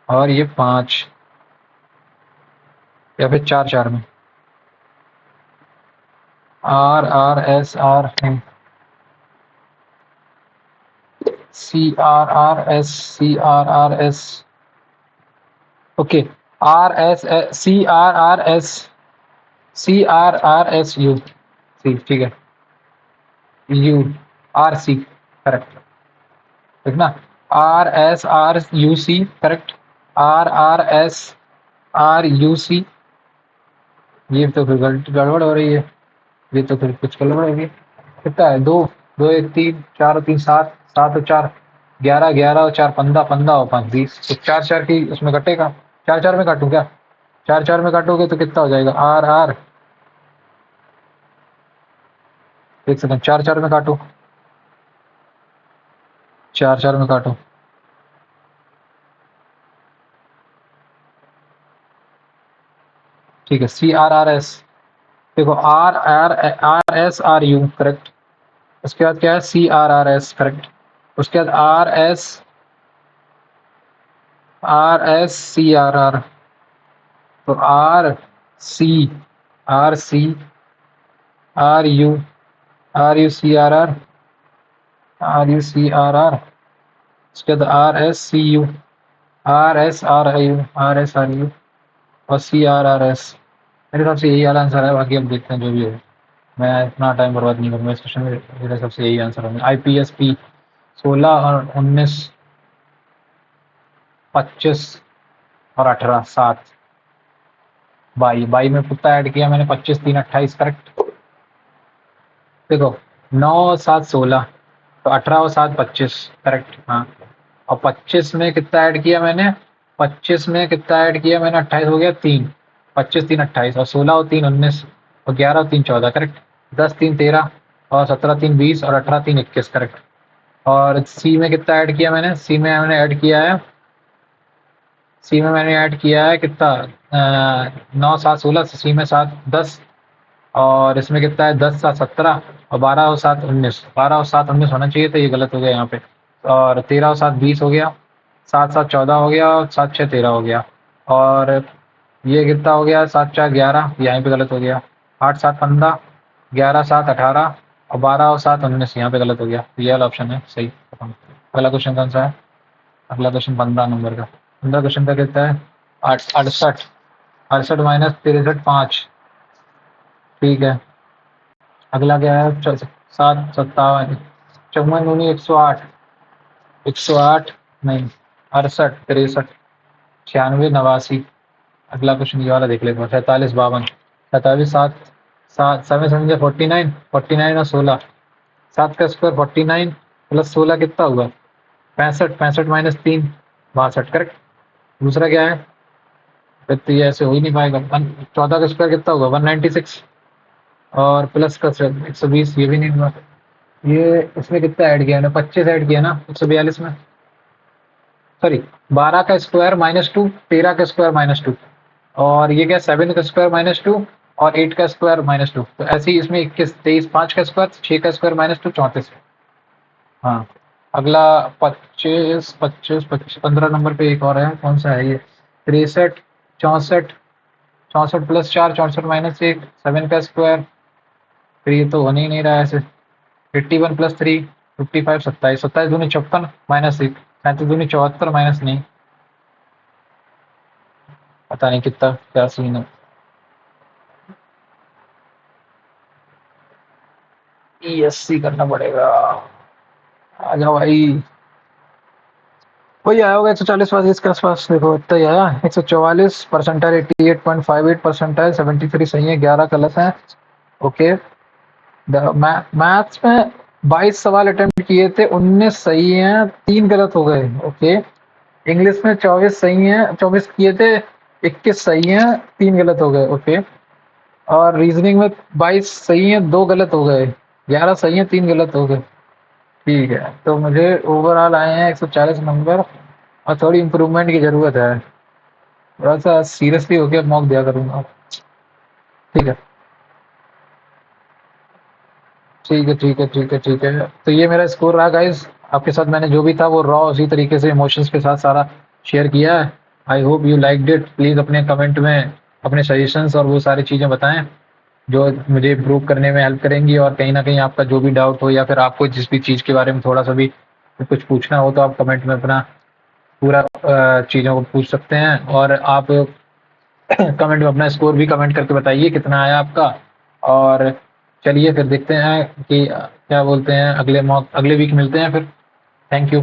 और ये 5, या फिर 4 4 में, R R S R C R R S, okay. R S C R R S U C, ठीक है। यू आर सी करेक्ट, ठीक ना। R S R U C correct, R R S R U C. ये तो फिर गड़बड़ हो रही है, ये तो फिर कुछ गड़बड़ होगी। कितना है, 2 2 1 3 4 और 3 7, 7 और 4 11, 11 और 4 15, 15 और 5 20, तो 4 4 की उसमें कटेगा। 4 4 में काटूं क्या, 4 4 में काटोगे तो कितना हो जाएगा, आर आर, एक सेकंड, 4 4 में काटो, 4 4 में काटो, ठीक है। सी आर आर एस, देखो R R R S R U correct, उसके बाद क्या है, C R R S correct, उसके बाद R S C R R, तो C R C R U C R R, उसके बाद आर एस आर यू और सी आर आर एस। मेरे हिसाब से यही वाला आंसर है, बाकी अब देखते हैं जो भी हो। मैं इतना टाइम बर्बाद नहीं करूँगा इस क्वेश्चन में, मेरे हिसाब से यही आंसर होंगे। आई पी एस पी 16 और 19 25 और 18 7, बाई बाई में कितना ऐड किया मैंने, 25 3 28 करेक्ट। देखो 9 7 16, तो 18 और 7 25 करेक्ट, हाँ। और 25 में कितना ऐड किया मैंने, 25 में कितना ऐड किया मैंने, 28 हो गया 3, 25 3 28, और 16 और 3 19, और 11 और 3 14 करेक्ट। 10 3 13, और 17 3 20, और 18 3 21 करेक्ट। और सी में कितना ऐड किया मैंने, सी में मैंने ऐड किया है कितना, 9 7 16, सी में 7 10, और इसमें कितना है 10 7 17 और 12 और 7 19, 12 और 7 19 होना चाहिए, तो ये गलत हो गया यहाँ पे। और 13 और 7 20 हो गया, 7 7 14 हो गया और 7 6 13 हो गया। और ये कितना हो गया 7 4 11, यहाँ पे गलत हो गया। 8 7 15, 11 7 18 और 12 और 7 19, यहाँ पे गलत हो गया। तो ये वाला ऑप्शन है सही। अगला क्वेश्चन कौन सा है? अगला क्वेश्चन 15 नंबर का। 15 क्वेश्चन का कितना है? 68, 68 माइनस 63 5। ठीक है। अगला क्या है? 7 57, 54 दूनी 108, 108 नहीं, 68 63 96 89। अगला क्वेश्चन ये वाला देख लेते हैं। 47 52, 47 7 7 7 समझे 49, 49 और 16, 7 का स्क्वायर 49 प्लस 16 कितना हुआ? 65, 65 माइनस 3 62, करेक्ट। दूसरा क्या है? फिर तो ये ऐसे हो ही नहीं पाएगा। 14 का स्क्वायर कितना होगा? 196 और प्लस का 120, ये भी नहीं हुआ। ये इसमें कितना ऐड किया ना? 25 ऐड किया ना 142 में। सॉरी, 12 का स्क्वायर -2, 13 का स्क्वायर -2 और ये क्या 7 का स्क्वायर -2 और 8 का स्क्वायर -2। तो ऐसे ही इसमें 21 23 5 का स्क्वायर 6 का स्क्वायर -2 34। हाँ। अगला 25 25 25 15 नंबर पे एक और है, कौन सा है ये? 63 64, 64 प्लस 4 64 माइनस 1 7 का स्क्वायर। फिर ये तो होने ही नहीं रहा है ऐसे। 81 प्लस 3 55 27, 27 दूनी 54 माइनस 1 37 दूनी 74 माइनस नहीं, पता नहीं कितना क्या सीन है। ESC करना पड़ेगा। आ जाओ भाई। वही आया होगा 140 पास इसके आसपास। देखो इतना ही आया। 144 परसेंटाइल, 88.58 परसेंटाइल, 73 सही है, 11 गलत है। ओके। मैथ्स में 22 सवाल अटेम्प्ट किए थे, 19 सही हैं, 3 गलत हो गए। ओके। इंग्लिश में 24 सही हैं, 24 किए थे, 21 सही हैं, 3 गलत हो गए। ओके। और रीजनिंग में 22 सही हैं, 2 गलत हो गए, 11 सही हैं, 3 गलत हो गए। ठीक है, तो मुझे ओवरऑल आए हैं 140 नंबर और थोड़ी इम्प्रूवमेंट की ज़रूरत है। थोड़ा सा सीरियसली होकर मॉक दिया करूँगा। ठीक है, ठीक है, ठीक है, ठीक है, ठीक है। तो ये मेरा स्कोर रहा गाइस। आपके साथ मैंने जो भी था वो रॉ उसी तरीके से इमोशंस के साथ सारा शेयर किया है। I hope you liked it. Please अपने कमेंट में अपने सजेशंस और वो सारी चीज़ें बताएं जो मुझे इम्प्रूव करने में हेल्प करेंगी। और कहीं ना कहीं आपका जो भी डाउट हो या फिर आपको जिस भी चीज़ के बारे में थोड़ा सा भी कुछ पूछना हो तो आप कमेंट में अपना पूरा चीज़ों को पूछ सकते हैं। और आप कमेंट में अपना स्कोर भी कमेंट करके बताइए कितना आया आपका। और चलिए फिर देखते हैं कि क्या बोलते हैं, अगले वीक मिलते हैं फिर। Thank you.